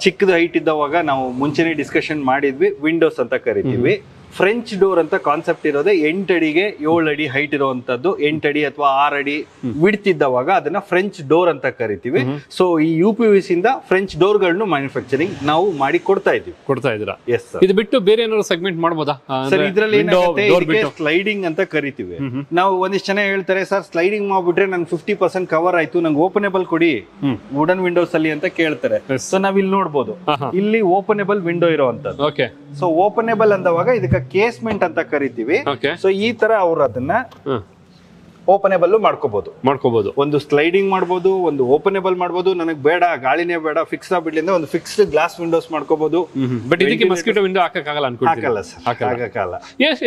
Speaker 2: ಚಿಕ್ಕದ ಹೈಟ್ ಇದ್ದವಾಗ ನಾವು ಮುಂಚೆನೆ ಡಿಸ್ಕಷನ್ ಮಾಡಿದ್ವಿ, ವಿಂಡೋಸ್ ಅಂತ ಕರಿತೀವಿ. ಫ್ರೆಂಚ್ ಡೋರ್ ಅಂತ ಕಾನ್ಸೆಪ್ಟ್ ಇರೋದೇ 8 ಅಡಿಗೆ 7 ಅಡಿ ಹೈಟ್ ಇರುವಂತದ್ದು, 8 ಅಡಿ ಅಥವಾ 6 ಅಡಿ ವಿಡ್ತ್ ಇದ್ದವಾಗ ಅದನ್ನ ಫ್ರೆಂಚ್ ಡೋರ್ ಅಂತ ಕರಿತೀವಿ. ಸೊ ಈ UPVC ಇಂದ ಫ್ರೆಂಚ್ ಡೋರ್ ಗಳನ್ನು ಮ್ಯಾನುಫ್ಯಾಕ್ಚರಿಂಗ್ ನಾವು ಮಾಡಿ ಕೊಡ್ತಾ
Speaker 1: ಇದ್ದೀರಾ?
Speaker 2: Yes sir.
Speaker 1: ಇದು ಬಿಟ್ಟು ಬೇರೆ ಏನಾದ್ರು ಸೆಗ್ಮೆಂಟ್ ಮಾಡಬಹುದಾ
Speaker 2: ಸರ್? ಇದ್ರಲ್ಲಿ ಸ್ಲೈಡಿಂಗ್ ಅಂತ ಕರಿತೀವಿ ನಾವು. ಒಂದಿಷ್ಟು ಜನ ಹೇಳ್ತಾರೆ, ಸರ್ ಸ್ಲೈಡಿಂಗ್ ಮಾಡ್ಬಿಟ್ರೆ ನನ್ 50% ಕವರ್ ಆಯ್ತು, ನಂಗೆ ಓಪನೇಬಲ್ ಕೊಡಿ ವುಡನ್ ವಿಂಡೋಸ್ ಅಲ್ಲಿ ಅಂತ ಕೇಳ್ತಾರೆ. ಸೊ ನಾವ್ ಇಲ್ಲಿ ನೋಡ್ಬೋದು, ಇಲ್ಲಿ ಓಪನೇಬಲ್ ವಿಂಡೋ ಇರೋವಂಥದ್ದು.
Speaker 1: ಓಕೆ.
Speaker 2: ಸೊ ಓಪನೇಬಲ್ ಅಂದವಾಗ ಇದಕ್ಕೆ ಕೇಸ್ಮೆಂಟ್ ಅಂತ ಕರಿತೀವಿ. ಸೊ ಈ ತರ ಅವ್ರು ಅದನ್ನ ಓಪನೇಬಲ್ ಮಾಡ್ಕೋಬಹುದು. ಒಂದು ಸ್ಲೈಡಿಂಗ್ ಮಾಡ್ಬೋದು, ಒಂದು ಓಪನೇಬಲ್ ಮಾಡ್ಬೋದು. ನನಗೆ ಬೇಡ, ಗಾಳಿನೇ ಬೇಡ, ಫಿಕ್ಸ್ ಆಗ್ಬಿಡ್ಲಿಂದ ಒಂದು ಫಿಕ್ಸ್ಡ್ ಗ್ಲಾಸ್ ವಿಂಡೋಸ್ ಮಾಡ್ಕೋಬಹುದು.
Speaker 1: ಬಟ್ ಇದಕ್ಕೆ ಮಸ್ಕಿಟೋ ವಿಂಡೋ ಹಾಕಕ್ಕಾಗಲ್ಲ ಅನ್ಕೊಳ್ತೀನಿ.
Speaker 2: ಹಾಕಲ್ಲ ಸರ್, ಹಾಕಲ್ಲ.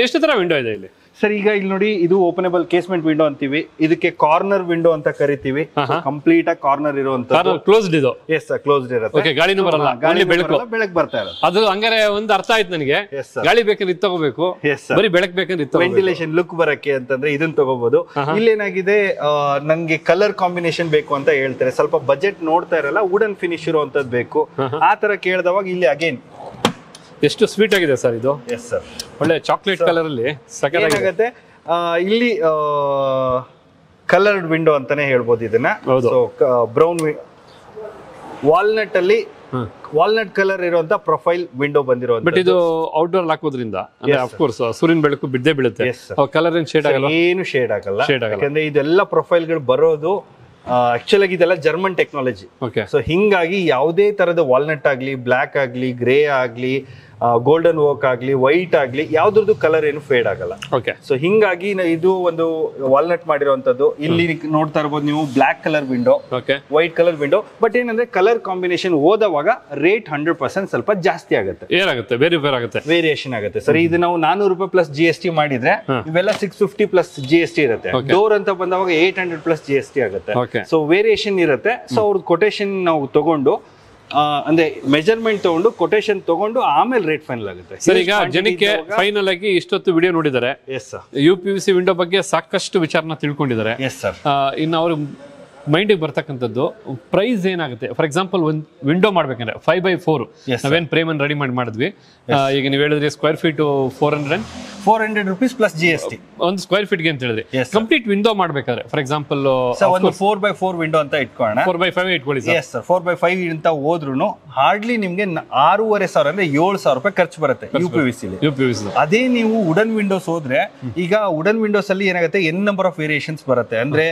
Speaker 1: ಎಷ್ಟು ತರ ವಿಂಡೋ ಇದೆ ಇಲ್ಲಿ?
Speaker 2: ಸರ್ ಈಗ ಇಲ್ಲಿ ನೋಡಿ, ಇದು ಓಪನೇಬಲ್ ಕೇಸ್ಮೆಂಟ್ ವಿಂಡೋ ಅಂತೀವಿ. ಇದಕ್ಕೆ ಕಾರ್ನರ್ ವಿಂಡೋ ಅಂತ ಕರಿತೀವಿ. ಕಂಪ್ಲೀಟ್ ಆಗಿ ಕಾರ್ನರ್ ಇರುವಂತ
Speaker 1: ಕ್ಲೋಸ್ಡ್ ಇದು.
Speaker 2: ಎಸ್ ಸರ್, ಕ್ಲೋಸ್ಡ್ ಇರುತ್ತೆ.
Speaker 1: ಓಕೆ. ಗಾಳಿನೂ ಬರಲ್ಲ, ಗಾಳಿ ಬೆಳಕು
Speaker 2: ಬರ್ತಾ ಇರುತ್ತೆ.
Speaker 1: ಅದು ಹಂಗಾರೆ ಒಂದು ಅರ್ಥ ಆಯ್ತು ನನಗೆ. ಗಾಳಿ ಬೇಕಂದ್ರೆ ಇದು ತಗೋಬೇಕು, ಬರೀ ಬೆಳಕು ಬೇಕಂದ್ರೆ ಇದು.
Speaker 2: ವೆಂಟಿಲೇಷನ್ ಲುಕ್ ಬರಕ್ಕೆ ಅಂತಂದ್ರೆ ಇದನ್ನ ತಗೋಬಹುದು. ಇಲ್ಲೇನಾಗಿದೆ, ನಂಗೆ ಕಲರ್ ಕಾಂಬಿನೇಷನ್ ಬೇಕು ಅಂತ ಹೇಳ್ತಾರೆ, ಸ್ವಲ್ಪ ಬಜೆಟ್ ನೋಡ್ತಾ ಇರಲ್ಲ, ವುಡನ್ ಫಿನಿಶ್ ಇರುವಂತದ್ದು ಬೇಕು, ಆ ತರ ಕೇಳಿದವಾಗ ಇಲ್ಲಿ ಅಗೇನ್
Speaker 1: ಎಷ್ಟು ಸ್ವೀಟ್ ಆಗಿದೆ ಸರ್ ಇದು.
Speaker 2: Yes sir.
Speaker 1: ಒಳ್ಳೆ ಚಾಕ್ಲೇಟ್ ಕಲರ್ ಅಲ್ಲಿ
Speaker 2: ಏನಾಗುತ್ತೆ, ಇಲ್ಲಿ ಕಲರ್ಡ್ ವಿಂಡೋ ಅಂತಾನೆ ಹೇಳ್ಬೋದು ಇದನ್ನ. ಬ್ರೌನ್ ವಾಲ್ನಟ್ ಅಲ್ಲಿ ವಾಲ್ನಟ್ ಕಲರ್ ಇರುವಂತ ಪ್ರೊಫೈಲ್ ವಿಂಡೋ ಬಂದಿರೋ.
Speaker 1: ಬಟ್ ಇದು ಔಟ್ಡೋರ್ ಹಾಕೋದ್ರಿಂದ ಅಫ್ಕೋರ್ಸ್ ಸೂರ್ಯನ ಬೆಳಕು ಬಿದ್ದೇ ಬೀಳುತ್ತೆ. ಕಲರ್ ಏನು ಶೇಡ್ ಆಗಲ್ಲ,
Speaker 2: ಏನು ಶೇಡ್ ಆಗಲ್ಲ. ಯಾಕಂದ್ರೆ ಇದೆಲ್ಲ ಪ್ರೊಫೈಲ್ ಗಳು ಬರೋದು ಆಕ್ಚುಲ್ ಆಗಿ ಇದೆಲ್ಲ ಜರ್ಮನ್ ಟೆಕ್ನಾಲಜಿ. ಸೊ ಹಿಂಗಾಗಿ ಯಾವುದೇ ತರದ ವಾಲ್ನಟ್ ಆಗ್ಲಿ, ಬ್ಲಾಕ್ ಆಗ್ಲಿ, ಗ್ರೇ ಆಗ್ಲಿ, ಗೋಲ್ಡನ್ ವೋಕ್ ಆಗ್ಲಿ, ವೈಟ್ ಆಗ್ಲಿ, ಯಾವ್ದ್ರದ್ದು ಕಲರ್ ಏನು ಫೇಡ್ ಆಗಲ್ಲ. ಸೊ ಹಿಂಗಾಗಿ ಇದು ಒಂದು ವಾಲ್ನಟ್ ಮಾಡಿರುವಂತದ್ದು. ಇಲ್ಲಿ ನೋಡ್ತಾ ಇರ್ಬೋದು ನೀವು, black colour window, white colour window. But ಏನಂದ್ರೆ ಕಲರ್ ಕಾಂಬಿನೇಷನ್ ಹೋದವಾಗ ರೇಟ್ 100% ಸ್ವಲ್ಪ ಜಾಸ್ತಿ ಆಗುತ್ತೆ, ವೇರಿಯೇಷನ್ ಆಗುತ್ತೆ. ಸರಿ, ಇದು ನಾವು 400 ರೂಪಾಯಿ ಪ್ಲಸ್ GST ಮಾಡಿದ್ರೆ ಇವೆಲ್ಲ 650 ಪ್ಲಸ್ GST ಇರುತ್ತೆ. ಡೋರ್ ಅಂತ ಬಂದವಾಗ 800 ಪ್ಲಸ್ GST ಆಗುತ್ತೆ. ಸೊ ವೇರಿಯೇಷನ್ ಇರುತ್ತೆ. ಸೊ ಅವ್ರ ಕೊಟೇಶನ್ ನಾವು ತಗೊಂಡು, ಅಂದ್ರೆ ಮೆಜರ್ಮೆಂಟ್ ತಗೊಂಡು, ಕೊಟೇಶನ್ ತಗೊಂಡು ಆಮೇಲೆ ರೇಟ್ ಫೈನಲ್ ಆಗುತ್ತೆ.
Speaker 1: ಸರ್, ಈಗ ಜನಕ್ಕೆ ಫೈನಲ್ ಆಗಿ ಇಷ್ಟೊತ್ತು ವಿಡಿಯೋ ನೋಡಿದ್ದಾರೆ, UPVC ವಿಂಡೋ ಬಗ್ಗೆ ಸಾಕಷ್ಟು ವಿಚಾರನ ತಿಳ್ಕೊಂಡಿದ್ದಾರೆ. ಇನ್ನು ಅವರು ಮೈಂಡಿಗೆ ಬರ್ತಕ್ಕಂಥದ್ದು ಪ್ರೈಸ್ ಏನಾಗುತ್ತೆ. ಫಾರ್ ಎಕ್ಸಾಂಪಲ್ ಒಂದು ವಿಂಡೋ ಮಾಡ್ಬೇಕಂದ್ರೆ 5x4 ನಾವೇನ್ ಪ್ರೇಮನ್ ರೆಡಿ ಮಾಡಿದ್ವಿ. ಈಗ ನೀವು ಹೇಳಿದ್ರಿ square feet
Speaker 2: 400 rupees plus GST
Speaker 1: ಒಂದು ಸ್ಕ್ವೇರ್ ಫೀಟ್ ಗೆ ಅಂತ ಹೇಳಿದ್ರಿ. ಕಂಪ್ಲೀಟ್ ವಿಂಡೋ ಮಾಡ್ಬೇಕಾದ್ರೆ ಫಾರ್ ಎಕ್ಸಾಂಪಲ್
Speaker 2: ಒಂದು 4x4 ವಿಂಡೋ ಅಂತ ಇಟ್ಕೊಳ್ಳೋಣ.
Speaker 1: 4x5 ಇಟ್ಕೊಳ್ಳಿ ಸರ್.
Speaker 2: ಎಸ್ ಸರ್, 4x5 ಅಂತ ಹೋದ್ರೂ ಹಾರ್ಡ್ಲಿ ನಿಮ್ಗೆ 6,500 ಅಂದ್ರೆ 7,000 ರೂಪಾಯಿ ಖರ್ಚು ಬರುತ್ತೆ UPVC. ಅದೇ ನೀವು ವುಡನ್ ವಿಂಡೋಸ್ ಹೋದ್ರೆ, ಈಗ ವುಡನ್ ವಿಂಡೋಸ್ ಅಲ್ಲಿ ಏನಾಗುತ್ತೆ, N ನಂಬರ್ ಆಫ್ ವೇರಿಯೇಷನ್ಸ್ ಬರುತ್ತೆ. ಅಂದ್ರೆ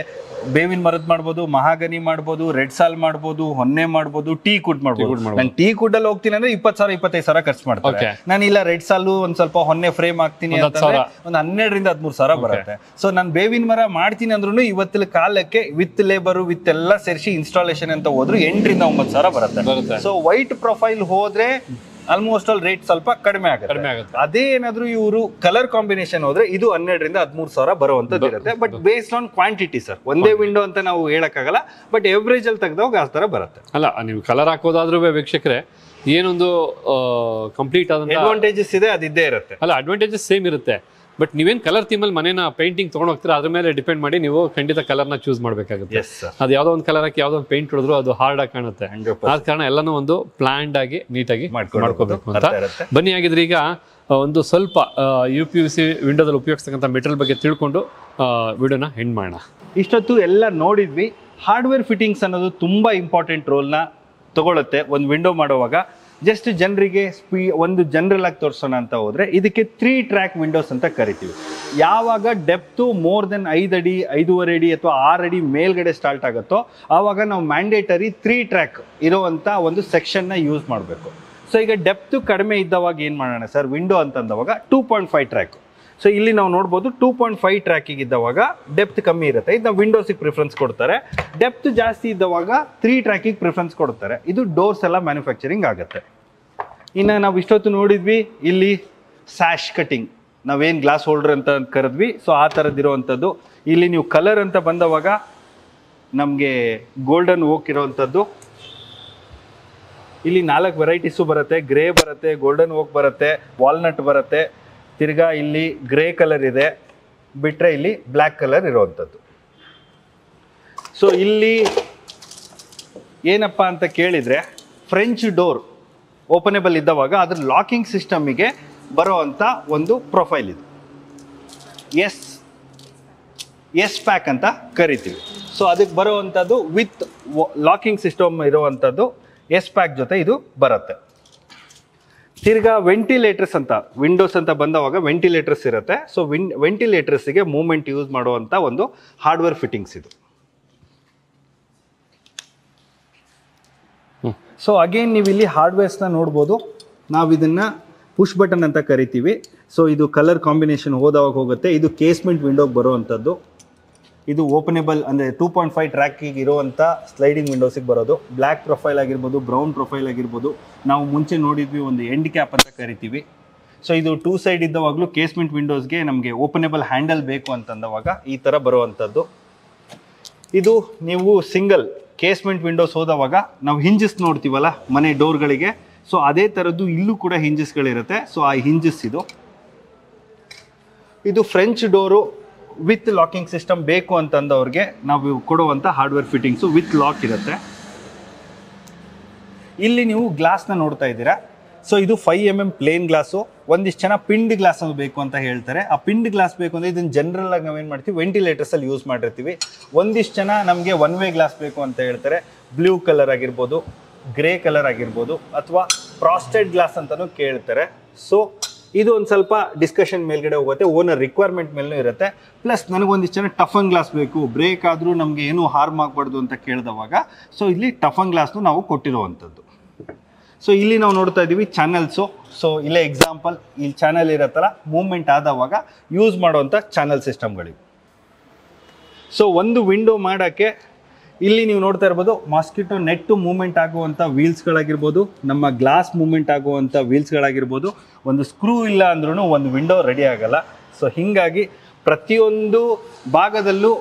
Speaker 2: ಬೇವಿನ ಮರದ್ ಮಾಡ್ಬೋದು, ಮಹಾಗನಿ ಮಾಡ್ಬೋದು, ರೆಡ್ ಸಾಲ್ ಮಾಡ್ಬೋದು, ಹೊನ್ನೆ ಮಾಡ್ಬೋದು, ಟೀ ಕುಡ್ ಮಾಡ್ಬೋದು. ನಾನು ಟೀ ಕುಡ್ ಅಲ್ಲಿ ಹೋಗ್ತೀನಿ ಅಂದ್ರೆ 20,000 25,000 ಖರ್ಚು ಮಾಡ್ತಾರೆ. ನಾನು ಇಲ್ಲ ರೆಡ್ ಸಾಲು ಒಂದ್ ಸ್ವಲ್ಪ ಹೊನ್ನೆ ಫ್ರೇಮ್ ಹಾಕ್ತೀನಿ ಅಂತಂದ್ರೆ ಒಂದು 12,000 ರಿಂದ 13,000 ಬರುತ್ತೆ. ಸೊ ನಾನು ಬೇವಿನ ಮರ ಮಾಡ್ತೀನಿ ಅಂದ್ರೂ ಇವತ್ತಿನ ಕಾಲಕ್ಕೆ ವಿತ್ ಲೇಬರ್ ವಿತ್ ಎಲ್ಲ ಸೇರಿಸಿ ಇನ್ಸ್ಟಾಲೇಷನ್ ಅಂತ ಹೋದ್ರು 8,000 ರಿಂದ 9,000 ಬರುತ್ತೆ. ಸೊ ವೈಟ್ ಪ್ರೊಫೈಲ್ ಹೋದ್ರೆ ಆಲ್ಮೋಸ್ಟ್ ಆಲ್ ರೇಟ್ ಸ್ವಲ್ಪ ಕಡಿಮೆ ಆಗುತ್ತೆ. ಅದೇ ಏನಾದ್ರು ಇವರು ಕಲರ್ ಕಾಂಬಿನೇಷನ್ ಹೋದ್ರೆ ಇದು 12,000 ರಿಂದ 13,000 ಬರುವಂತದ್ದು ಇರುತ್ತೆ. But based on quantity sir, ಒಂದೇ ವಿಂಡೋ ಅಂತ ನಾವು ಹೇಳಕ್ಕಾಗಲ್ಲ. ಬಟ್ ಎವರೇಜ್ ಅಲ್ಲಿ ತೆಗೆದಾಗ ಆ ತರ ಬರುತ್ತೆ.
Speaker 1: ಅಲ್ಲ, ನೀವು ಕಲರ್ ಹಾಕೋದಾದ್ರೂ ವೀಕ್ಷಕರೇ ಏನೊಂದು ಕಂಪ್ಲೀಟ್ ಆದ
Speaker 2: ಅಡ್ವಾಂಟೇಜಸ್ ಇದೆ, ಅದಿದ್ದೇ ಇರುತ್ತೆ.
Speaker 1: ಅಲ್ಲ, ಅಡ್ವಾಂಟೇಜಸ್ ಸೇಮ್ ಇರುತ್ತೆ. ಬಟ್ ನೀವೇನ್ ಕಲರ್ ಥೀಮಲ್ಲಿ ಮನೇನ ಪೇಂಟಿಂಗ್ ತೊಗೊಂಡು ಹೋಗ್ತೀರಾ, ಅದ್ರ ಮೇಲೆ ಡಿಪೆಂಡ್ ಮಾಡಿ ನೀವು ಖಂಡಿತ ಕಲರ್ನ ಚೂಸ್ ಮಾಡಬೇಕಾಗುತ್ತೆ. ಅದು ಯಾವ್ದೋ ಒಂದು ಕಲರ್ ಹಾಕಿ ಯಾವ್ದೋ ಒಂದು ಪೇಂಟ್ ಹೊಡೆದ್ರು ಅದು ಹಾರ್ಡ್ ಆಗಿ ಕಾಣುತ್ತೆ. ಆದ ಕಾರಣ ಎಲ್ಲಾನು ಒಂದು ಪ್ಲಾನ್ಡ್ ಆಗಿ ನೀಟಾಗಿ ಮಾಡ್ಕೋಬೇಕು ಅಂತ. ಬನ್ನಿ, ಆಗಿದ್ರೆ ಈಗ ಒಂದು ಸ್ವಲ್ಪ UPVC ವಿಂಡೋದಲ್ಲಿ ಉಪಯೋಗಿಸ್ತಕ್ಕಂಥ ಮೆಟೀರಿಯಲ್ ಬಗ್ಗೆ ತಿಳ್ಕೊಂಡು ವಿಡಿಯೋನ ಎಂಡ್ ಮಾಡೋಣ.
Speaker 2: ಇಷ್ಟೊತ್ತು ಎಲ್ಲ ನೋಡಿದ್ವಿ. ಹಾರ್ಡ್ವೇರ್ ಫಿಟ್ಟಿಂಗ್ಸ್ ಅನ್ನೋದು ತುಂಬಾ ಇಂಪಾರ್ಟೆಂಟ್ ರೋಲ್ನ ತಗೊಳುತ್ತೆ ಒಂದು ವಿಂಡೋ ಮಾಡುವಾಗ. ಜಸ್ಟ್ ಜನರಿಗೆ ಒಂದು ಜನರಲ್ ಆಗಿ ತೋರಿಸೋಣ ಅಂತ ಹೋದ್ರೆ ಇದಕ್ಕೆ 3 ಟ್ರ್ಯಾಕ್ ವಿಂಡೋಸ್ ಅಂತ ಕರಿತೀವಿ. ಯಾವಾಗ ಡೆಪ್ತು ಮೋರ್ ದೆನ್ 5 ಅಡಿ 5.5 ಅಡಿ ಅಥವಾ 6 ಅಡಿ ಮೇಲ್ಗಡೆ ಸ್ಟಾರ್ಟ್ ಆಗುತ್ತೋ ಆವಾಗ ನಾವು ಮ್ಯಾಂಡೇಟರಿ 3 ಟ್ರ್ಯಾಕ್ ಇರುವಂತ ಒಂದು ಸೆಕ್ಷನ್ ನ ಯೂಸ್ ಮಾಡಬೇಕು. ಸೊ ಈಗ ಡೆಪ್ತು ಕಡಿಮೆ ಇದ್ದವಾಗ ಏನ್ ಮಾಡೋಣ ಸರ್, ವಿಂಡೋ ಅಂತಂದವಾಗ 2.5 ಟ್ರ್ಯಾಕ್. ಸೊ ಇಲ್ಲಿ ನಾವು ನೋಡ್ಬೋದು 2.5 ಟ್ರ್ಯಾಕಿಗೆ ಇದ್ದವಾಗ ಡೆಪ್ತ್ ಕಮ್ಮಿ ಇರುತ್ತೆ, ಇದು ನಾವು ವಿಂಡೋಸಿಗೆ ಪ್ರಿಫರೆನ್ಸ್ ಕೊಡ್ತಾರೆ. ಡೆಪ್ತ್ ಜಾಸ್ತಿ ಇದ್ದವಾಗ 3 ಟ್ರ್ಯಾಕಿಗೆ ಪ್ರಿಫರೆನ್ಸ್ ಕೊಡ್ತಾರೆ. ಇದು ಡೋರ್ಸ್ ಎಲ್ಲ ಮ್ಯಾನುಫ್ಯಾಕ್ಚರಿಂಗ್ ಆಗುತ್ತೆ. ಇನ್ನು ನಾವು ಇಷ್ಟೊತ್ತು ನೋಡಿದ್ವಿ ಇಲ್ಲಿ ಸ್ಯಾಶ್ ಕಟಿಂಗ್, ನಾವೇನು ಗ್ಲಾಸ್ ಹೋಲ್ಡರ್ ಅಂತ ಕರೆದ್ವಿ, ಸೊ ಆ ಥರದ್ದಿರೋವಂಥದ್ದು. ಇಲ್ಲಿ ನೀವು ಕಲರ್ ಅಂತ ಬಂದವಾಗ ನಮಗೆ ಗೋಲ್ಡನ್ ಓಕ್ ಇರೋವಂಥದ್ದು. ಇಲ್ಲಿ 4 ವೆರೈಟೀಸು ಬರುತ್ತೆ, ಗ್ರೇ ಬರುತ್ತೆ, ಗೋಲ್ಡನ್ ಓಕ್ ಬರುತ್ತೆ, ವಾಲ್ನಟ್ ಬರುತ್ತೆ, ತಿರ್ಗಾ ಇಲ್ಲಿ ಗ್ರೇ ಕಲರ್ ಇದೆ, ಬಿಟ್ಟರೆ ಇಲ್ಲಿ ಬ್ಲ್ಯಾಕ್ ಕಲರ್ ಇರೋವಂಥದ್ದು. ಸೊ ಇಲ್ಲಿ ಏನಪ್ಪ ಅಂತ ಕೇಳಿದರೆ ಫ್ರೆಂಚ್ ಡೋರ್ ಓಪನೇಬಲ್ ಇದ್ದವಾಗ ಅದ್ರ ಲಾಕಿಂಗ್ ಸಿಸ್ಟಮಿಗೆ ಬರೋವಂಥ ಒಂದು ಪ್ರೊಫೈಲ್ ಇದು ಎಸ್ ಪ್ಯಾಕ್ ಅಂತ ಕರಿತೀವಿ. ಸೊ ಅದಕ್ಕೆ ಬರೋವಂಥದ್ದು ವಿತ್ ಲಾಕಿಂಗ್ ಸಿಸ್ಟಮ್ ಇರೋವಂಥದ್ದು ಎಸ್ ಪ್ಯಾಕ್ ಜೊತೆ ಇದು ಬರುತ್ತೆ. ತಿರ್ಗಾ ವೆಂಟಿಲೇಟರ್ಸ್ ಅಂತ ವಿಂಡೋಸ್ ಅಂತ ಬಂದವಾಗ ವೆಂಟಿಲೇಟರ್ಸ್ ಇರುತ್ತೆ. ಸೊ ವೆಂಟಿಲೇಟರ್ಸ್ಗೆ ಮೂವ್ಮೆಂಟ್ ಯೂಸ್ ಮಾಡುವಂಥ ಒಂದು ಹಾರ್ಡ್ವೇರ್ ಫಿಟ್ಟಿಂಗ್ಸ್ ಇದು. ಸೊ ಅಗೇನ್ ನೀವು ಇಲ್ಲಿ ಹಾರ್ಡ್ವೇರ್ಸ್ನ ನೋಡ್ಬೋದು. ನಾವು ಇದನ್ನು ಪುಷ್ ಬಟನ್ ಅಂತ ಕರಿತೀವಿ. ಸೊ ಇದು ಕಲರ್ ಕಾಂಬಿನೇಷನ್ ಹೋದವಾಗ ಹೋಗುತ್ತೆ. ಇದು ಕೇಸ್ಮೆಂಟ್ ವಿಂಡೋಗೆ ಬರೋವಂಥದ್ದು. ಇದು ಓಪನೇಬಲ್ ಅಂದರೆ 2.5 ಟ್ರ್ಯಾಕಿಗೆ ಇರುವಂಥ ಸ್ಲೈಡಿಂಗ್ ವಿಂಡೋಸಿಗೆ ಬರೋದು. ಬ್ಲ್ಯಾಕ್ ಪ್ರೊಫೈಲ್ ಆಗಿರ್ಬೋದು, ಬ್ರೌನ್ ಪ್ರೊಫೈಲ್ ಆಗಿರ್ಬೋದು. ನಾವು ಮುಂಚೆ ನೋಡಿದ್ವಿ ಒಂದು ಎಂಡ್ ಕ್ಯಾಪ್ ಅಂತ ಕರಿತೀವಿ. ಸೊ ಇದು 2 ಸೈಡ್ ಇದ್ದವಾಗಲೂ ಕೇಸ್ಮೆಂಟ್ ವಿಂಡೋಸ್ಗೆ ನಮಗೆ ಓಪನೇಬಲ್ ಹ್ಯಾಂಡಲ್ ಬೇಕು ಅಂತಂದವಾಗ ಈ ಥರ ಬರುವಂಥದ್ದು. ಇದು ನೀವು ಸಿಂಗಲ್ ಕೇಸ್ಮೆಂಟ್ ವಿಂಡೋಸ್ ಹೋದವಾಗ ನಾವು ಹಿಂಜಸ್ ನೋಡ್ತೀವಲ್ಲ ಮನೆ ಡೋರ್ಗಳಿಗೆ, ಸೊ ಅದೇ ಥರದ್ದು ಇಲ್ಲೂ ಕೂಡ ಹಿಂಜಸ್ಗಳಿರುತ್ತೆ. ಸೊ ಆ ಹಿಂಜಸ್ ಇದು French door with locking system ಬೇಕು ಅಂತಂದವ್ರಿಗೆ ನಾವು ಕೊಡುವಂಥ ಹಾರ್ಡ್ವೇರ್ ಫಿಟ್ಟಿಂಗ್ಸು ವಿತ್ ಲಾಕ್ ಇರುತ್ತೆ. ಇಲ್ಲಿ ನೀವು ಗ್ಲಾಸ್ನ ನೋಡ್ತಾ ಇದ್ದೀರಾ. ಸೊ ಇದು 5mm ಪ್ಲೇನ್ ಗ್ಲಾಸು. ಒಂದಿಷ್ಟು ಜನ ಪಿಂಡ್ ಗ್ಲಾಸ್ ಬೇಕು ಅಂತ ಹೇಳ್ತಾರೆ. ಆ ಪಿಂಡ್ ಗ್ಲಾಸ್ ಬೇಕು ಅಂದರೆ ಇದನ್ನು ಜನರಲ್ ಆಗಿ ನಾವೇನು ಮಾಡ್ತೀವಿ ವೆಂಟಿಲೇಟರ್ಸಲ್ಲಿ ಯೂಸ್ ಮಾಡಿರ್ತೀವಿ. ಒಂದಿಷ್ಟು ಜನ ನಮಗೆ 1 ವೇ ಗ್ಲಾಸ್ ಬೇಕು ಅಂತ ಹೇಳ್ತಾರೆ. ಬ್ಲೂ ಕಲರ್ ಆಗಿರ್ಬೋದು, ಗ್ರೇ ಕಲರ್ ಆಗಿರ್ಬೋದು, ಅಥವಾ ಫ್ರಾಸ್ಟೆಡ್ ಗ್ಲಾಸ್ ಅಂತಲೂ ಕೇಳ್ತಾರೆ. ಸೊ ಇದು ಒಂದು ಸ್ವಲ್ಪ ಡಿಸ್ಕಷನ್ ಮೇಲ್ಗಡೆ ಹೋಗುತ್ತೆ, ಓನರ್ ರಿಕ್ವೈರ್ಮೆಂಟ್ ಮೇಲೂ ಇರುತ್ತೆ. ಪ್ಲಸ್ ನನಗೊಂದಿಷ್ಟು ಜನ ಟಫನ್ ಗ್ಲಾಸ್ ಬೇಕು, ಬ್ರೇಕ್ ಆದರೂ ನಮಗೆ ಏನೂ ಹಾರ್ಮ್ ಆಗಬಾರ್ದು ಅಂತ ಕೇಳಿದವಾಗ ಸೊ ಇಲ್ಲಿ ಟಫನ್ ಗ್ಲಾಸ್ನು ನಾವು ಕೊಟ್ಟಿರುವಂಥದ್ದು. ಸೊ ಇಲ್ಲಿ ನಾವು ನೋಡ್ತಾ ಇದ್ದೀವಿ ಚಾನಲ್ಸು. ಸೊ ಇಲ್ಲೇ ಎಕ್ಸಾಂಪಲ್ ಇಲ್ಲಿ ಚಾನಲ್ ಇರತ್ತಲ್ಲ, ಮೂವ್ಮೆಂಟ್ ಆದವಾಗ ಯೂಸ್ ಮಾಡುವಂಥ ಚಾನಲ್ ಸಿಸ್ಟಮ್ಗಳಿವೆ. ಸೊ ಒಂದು ವಿಂಡೋ ಮಾಡೋಕ್ಕೆ ಇಲ್ಲಿ ನೀವು ನೋಡ್ತಾ ಇರ್ಬೋದು ಮಾಸ್ಕಿಟೋ ನೆಟ್ಟು ಮೂವ್ಮೆಂಟ್ ಆಗುವಂಥ ವೀಲ್ಸ್ಗಳಾಗಿರ್ಬೋದು, ನಮ್ಮ ಗ್ಲಾಸ್ ಮೂವ್ಮೆಂಟ್ ಆಗುವಂಥ ವೀಲ್ಸ್ಗಳಾಗಿರ್ಬೋದು. ಒಂದು ಸ್ಕ್ರೂ ಇಲ್ಲ ಅಂದ್ರೂ ಒಂದು ವಿಂಡೋ ರೆಡಿ ಆಗಲ್ಲ. ಸೊ ಹೀಗಾಗಿ ಪ್ರತಿಯೊಂದು ಭಾಗದಲ್ಲೂ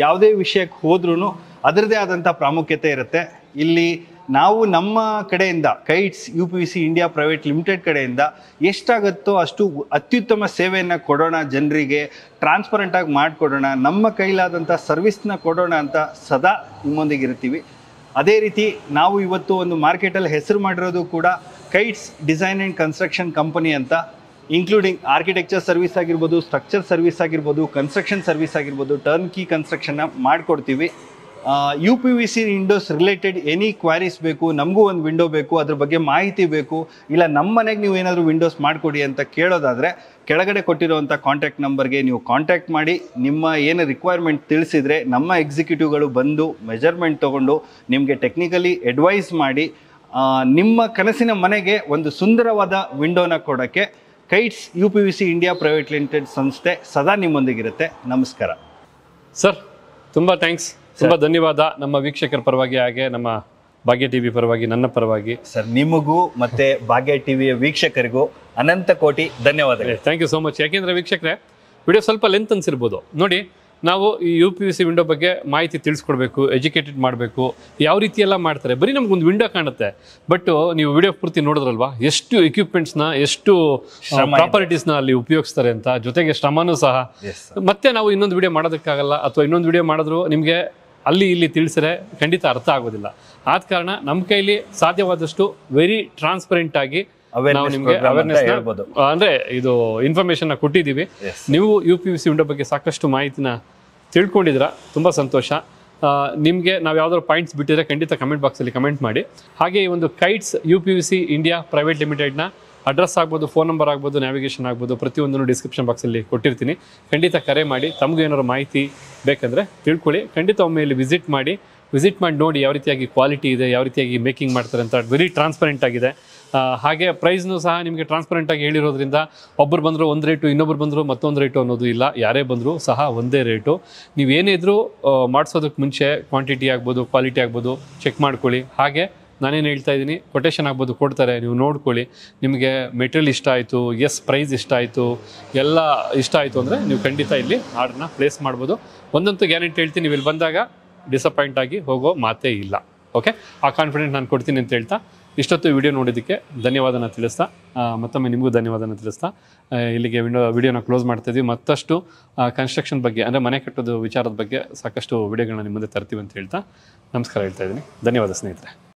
Speaker 2: ಯಾವುದೇ ವಿಷಯಕ್ಕೆ ಹೋದ್ರೂ ಅದರದೇ ಆದಂಥ ಪ್ರಾಮುಖ್ಯತೆ ಇರುತ್ತೆ. ಇಲ್ಲಿ ನಾವು ನಮ್ಮ ಕಡೆಯಿಂದ kites UPVC India private limited ಕಡೆಯಿಂದ ಎಷ್ಟಾಗುತ್ತೋ ಅಷ್ಟು ಅತ್ಯುತ್ತಮ ಸೇವೆಯನ್ನು ಕೊಡೋಣ, ಜನರಿಗೆ ಟ್ರಾನ್ಸ್ಪರೆಂಟಾಗಿ ಮಾಡಿಕೊಡೋಣ, ನಮ್ಮ ಕೈಲಾದಂಥ ಸರ್ವಿಸ್ನ ಕೊಡೋಣ ಅಂತ ಸದಾ ನಿಮ್ಮೊಂದಿಗೆ ಇರ್ತೀವಿ. ಅದೇ ರೀತಿ ನಾವು ಇವತ್ತು ಒಂದು ಮಾರ್ಕೆಟಲ್ಲಿ ಹೆಸರು ಮಾಡಿರೋದು ಕೂಡ kites design and construction company ಅಂತ. ಇನ್ಕ್ಲೂಡಿಂಗ್ ಆರ್ಕಿಟೆಕ್ಚರ್ ಸರ್ವಿಸ್ ಆಗಿರ್ಬೋದು, ಸ್ಟ್ರಕ್ಚರ್ ಸರ್ವಿಸ್ ಆಗಿರ್ಬೋದು, ಕನ್ಸ್ಟ್ರಕ್ಷನ್ ಸರ್ವಿಸ್ ಆಗಿರ್ಬೋದು, ಟರ್ನ್ ಕೀ ಕನ್ಸ್ಟ್ರಕ್ಷನ್ನ ಮಾಡಿಕೊಡ್ತೀವಿ. UPVC Windows related any queries ಬೇಕು, ನಮಗೂ ಒಂದು ವಿಂಡೋ ಬೇಕು, ಅದ್ರ ಬಗ್ಗೆ ಮಾಹಿತಿ ಬೇಕು, ಇಲ್ಲ ನಮ್ಮ ಮನೆಗೆ ನೀವು ಏನಾದರೂ ವಿಂಡೋಸ್ ಮಾಡಿಕೊಡಿ ಅಂತ ಕೇಳೋದಾದರೆ ಕೆಳಗಡೆ ಕೊಟ್ಟಿರುವಂಥ ಕಾಂಟ್ಯಾಕ್ಟ್ ನಂಬರ್ಗೆ ನೀವು ಕಾಂಟ್ಯಾಕ್ಟ್ ಮಾಡಿ ನಿಮ್ಮ ಏನು ರಿಕ್ವೈರ್ಮೆಂಟ್ ತಿಳಿಸಿದರೆ ನಮ್ಮ ಎಕ್ಸಿಕ್ಯೂಟಿವ್ಗಳು ಬಂದು ಮೆಜರ್ಮೆಂಟ್ ತೊಗೊಂಡು ನಿಮಗೆ ಟೆಕ್ನಿಕಲಿ ಅಡ್ವೈಸ್ ಮಾಡಿ ನಿಮ್ಮ ಕನಸಿನ ಮನೆಗೆ ಒಂದು ಸುಂದರವಾದ ವಿಂಡೋನ ಕೊಡೋಕ್ಕೆ kites UPVC India private limited ಸಂಸ್ಥೆ ಸದಾ ನಿಮ್ಮೊಂದಿಗಿರುತ್ತೆ. ನಮಸ್ಕಾರ
Speaker 1: ಸರ್, ತುಂಬ ಥ್ಯಾಂಕ್ಸ್, ತುಂಬ ಧನ್ಯವಾದ ನಮ್ಮ ವೀಕ್ಷಕರ ಪರವಾಗಿ, ಹಾಗೆ ನಮ್ಮ ಭಾಗ್ಯ ಟಿವಿ ಪರವಾಗಿ, ನನ್ನ ಪರವಾಗಿ.
Speaker 2: ಸರ್, ನಿಮಗೂ ಮತ್ತೆ ಭಾಗ್ಯ ಟಿವಿಯ ವೀಕ್ಷಕರಿಗೂ ಅನಂತ ಕೋಟಿ ಧನ್ಯವಾದಗಳು.
Speaker 1: Thank you so much. ಯಾಕೆಂದರೆ ವೀಕ್ಷಕರೇ, ವಿಡಿಯೋ ಸ್ವಲ್ಪ ಲೆಂತ್ ಅನ್ಸಿರ್ಬೋದು. ನೋಡಿ, ನಾವು ಈ UPVC ವಿಂಡೋ ಬಗ್ಗೆ ಮಾಹಿತಿ ತಿಳಿಸ್ಕೊಡ್ಬೇಕು, ಎಜುಕೇಟೆಡ್ ಮಾಡಬೇಕು, ಯಾವ ರೀತಿ ಎಲ್ಲ ಮಾಡ್ತಾರೆ. ಬರೀ ನಮ್ಗೊಂದು ವಿಂಡೋ ಕಾಣುತ್ತೆ, ಬಟ್ ನೀವು ವಿಡಿಯೋ ಪೂರ್ತಿ ನೋಡಿದ್ರಲ್ವಾ, ಎಷ್ಟು ಎಕ್ವಿಪ್ಮೆಂಟ್ಸ್ನ, ಎಷ್ಟು ಪ್ರಾಪರ್ಟೀಸ್ನ ಅಲ್ಲಿ ಉಪಯೋಗಿಸ್ತಾರೆ ಅಂತ, ಜೊತೆಗೆ ಶ್ರಮನೂ ಸಹ. ಮತ್ತೆ ನಾವು ಇನ್ನೊಂದು ವಿಡಿಯೋ ಮಾಡೋದಕ್ಕಾಗಲ್ಲ, ಅಥವಾ ಇನ್ನೊಂದು ವಿಡಿಯೋ ಮಾಡಿದ್ರು ನಿಮಗೆ ಅಲ್ಲಿ ಇಲ್ಲಿ ತಿಳಿಸಿದ್ರೆ ಖಂಡಿತ ಅರ್ಥ ಆಗೋದಿಲ್ಲ. ಆದ ಕಾರಣ ನಮ್ಮ ಕೈಲಿ ಸಾಧ್ಯವಾದಷ್ಟು ವೆರಿ ಟ್ರಾನ್ಸ್ಪರೆಂಟ್ ಆಗಿ ನಾವು ನಿಮಗೆ ಅವೇರ್ನೆಸ್ ಅಂದ್ರೆ ಇದು ಇನ್ಫಾರ್ಮೇಶನ್ ಕೊಟ್ಟಿದ್ದೀವಿ. ನೀವು UPVC ವಿಂಡೋ ಬಗ್ಗೆ ಸಾಕಷ್ಟು ಮಾಹಿತಿನ ತಿಳ್ಕೊಂಡಿದ್ದೀರಾ, ತುಂಬ ಸಂತೋಷ. ನಿಮಗೆ ನಾವು ಯಾವ್ದಾದ್ರು ಪಾಯಿಂಟ್ಸ್ ಬಿಟ್ಟಿದ್ರೆ ಖಂಡಿತ ಕಮೆಂಟ್ ಬಾಕ್ಸಲ್ಲಿ ಕಮೆಂಟ್ ಮಾಡಿ. ಹಾಗೆ ಈ ಒಂದು ಕೈಟ್ಸ್ UPVC ಇಂಡಿಯಾ ಪ್ರೈವೇಟ್ ಲಿಮಿಟೆಡ್ನ ಅಡ್ರೆಸ್ ಆಗ್ಬೋದು, ಫೋನ್ ನಂಬರ್ ಆಗ್ಬೋದು, ನ್ಯಾವಿಗೇಷನ್ ಆಗ್ಬೋದು, ಪ್ರತಿಯೊಂದನ್ನು ಡಿಸ್ಕ್ರಿಪ್ಷನ್ ಬಾಕ್ಸಲ್ಲಿ ಕೊಟ್ಟಿರ್ತೀನಿ. ಖಂಡಿತ ಕರೆ ಮಾಡಿ, ತಮಗೂ ಏನಾದ್ರು ಮಾಹಿತಿ ಬೇಕಂದರೆ ತಿಳ್ಕೊಳ್ಳಿ. ಖಂಡಿತ ಒಮ್ಮೆ ಇಲ್ಲಿ ವಿಸಿಟ್ ಮಾಡಿ ನೋಡಿ ಯಾವ ರೀತಿಯಾಗಿ ಕ್ವಾಲಿಟಿ ಇದೆ, ಯಾವ ರೀತಿಯಾಗಿ ಮೇಕಿಂಗ್ ಮಾಡ್ತಾರೆ ಅಂತ ವೆರಿ ಟ್ರಾನ್ಸ್ಪರೆಂಟ್ ಆಗಿದೆ. ಹಾಗೆ ಪ್ರೈಸ್ನು ಸಹ ನಿಮಗೆ ಟ್ರಾನ್ಸ್ಪರೆಂಟಾಗಿ ಹೇಳಿರೋದ್ರಿಂದ ಒಬ್ಬರು ಬಂದರೂ ಒಂದು ರೇಟು, ಇನ್ನೊಬ್ರು ಬಂದರೂ ಮತ್ತೊಂದು ರೇಟು ಅನ್ನೋದು ಇಲ್ಲ. ಯಾರೇ ಬಂದರೂ ಸಹ ಒಂದೇ ರೇಟು. ನೀವೇನೇ ಇದ್ರೂ ಮಾಡಿಸೋದಕ್ಕೆ ಮುಂಚೆ ಕ್ವಾಂಟಿಟಿ ಆಗ್ಬೋದು, ಕ್ವಾಲಿಟಿ ಆಗ್ಬೋದು ಚೆಕ್ ಮಾಡ್ಕೊಳ್ಳಿ. ಹಾಗೆ ನಾನೇನು ಹೇಳ್ತಾ ಇದ್ದೀನಿ, ಕೊಟೇಶನ್ ಆಗ್ಬೋದು ಕೊಡ್ತಾರೆ, ನೀವು ನೋಡ್ಕೊಳ್ಳಿ. ನಿಮಗೆ ಮೆಟೀರಿಯಲ್ ಇಷ್ಟ ಆಯಿತು, ಪ್ರೈಸ್ ಇಷ್ಟ ಆಯಿತು, ಎಲ್ಲ ಇಷ್ಟ ಆಯಿತು ಅಂದರೆ ನೀವು ಖಂಡಿತ ಇಲ್ಲಿ ಆರ್ಡ್ರನ್ನ ಪ್ಲೇಸ್ ಮಾಡ್ಬೋದು. ಒಂದಂತೂ ಗ್ಯಾರಂಟಿ ಹೇಳ್ತೀನಿ, ನೀವು ಇಲ್ಲಿ ಬಂದಾಗ ಡಿಸಪಾಯಿಂಟ್ ಆಗಿ ಹೋಗೋ ಮಾತೇ ಇಲ್ಲ. ಓಕೆ, ಆ ಕಾನ್ಫಿಡೆಂಟ್ ನಾನು ಕೊಡ್ತೀನಿ ಅಂತ ಹೇಳ್ತಾ ಇಷ್ಟೊತ್ತು ವಿಡಿಯೋ ನೋಡೋದಕ್ಕೆ ಧನ್ಯವಾದನ ತಿಳಿಸ್ತಾ, ಮತ್ತೊಮ್ಮೆ ನಿಮಗೂ ಧನ್ಯವಾದನ ತಿಳಿಸ್ತಾ ಇಲ್ಲಿಗೆ ವಿಡಿಯೋನ ಕ್ಲೋಸ್ ಮಾಡ್ತಾಯಿದ್ವಿ. ಮತ್ತಷ್ಟು ಕನ್ಸ್ಟ್ರಕ್ಷನ್ ಬಗ್ಗೆ ಅಂದರೆ ಮನೆ ಕಟ್ಟೋದು ವಿಚಾರದ ಬಗ್ಗೆ ಸಾಕಷ್ಟು ವಿಡಿಯೋಗಳನ್ನ ನಿಮ್ಮ ಮುಂದೆ ತರ್ತೀವಿ ಅಂತ ಹೇಳ್ತಾ ನಮಸ್ಕಾರ ಹೇಳ್ತಾ ಇದ್ದೀನಿ. ಧನ್ಯವಾದ ಸ್ನೇಹಿತರೆ.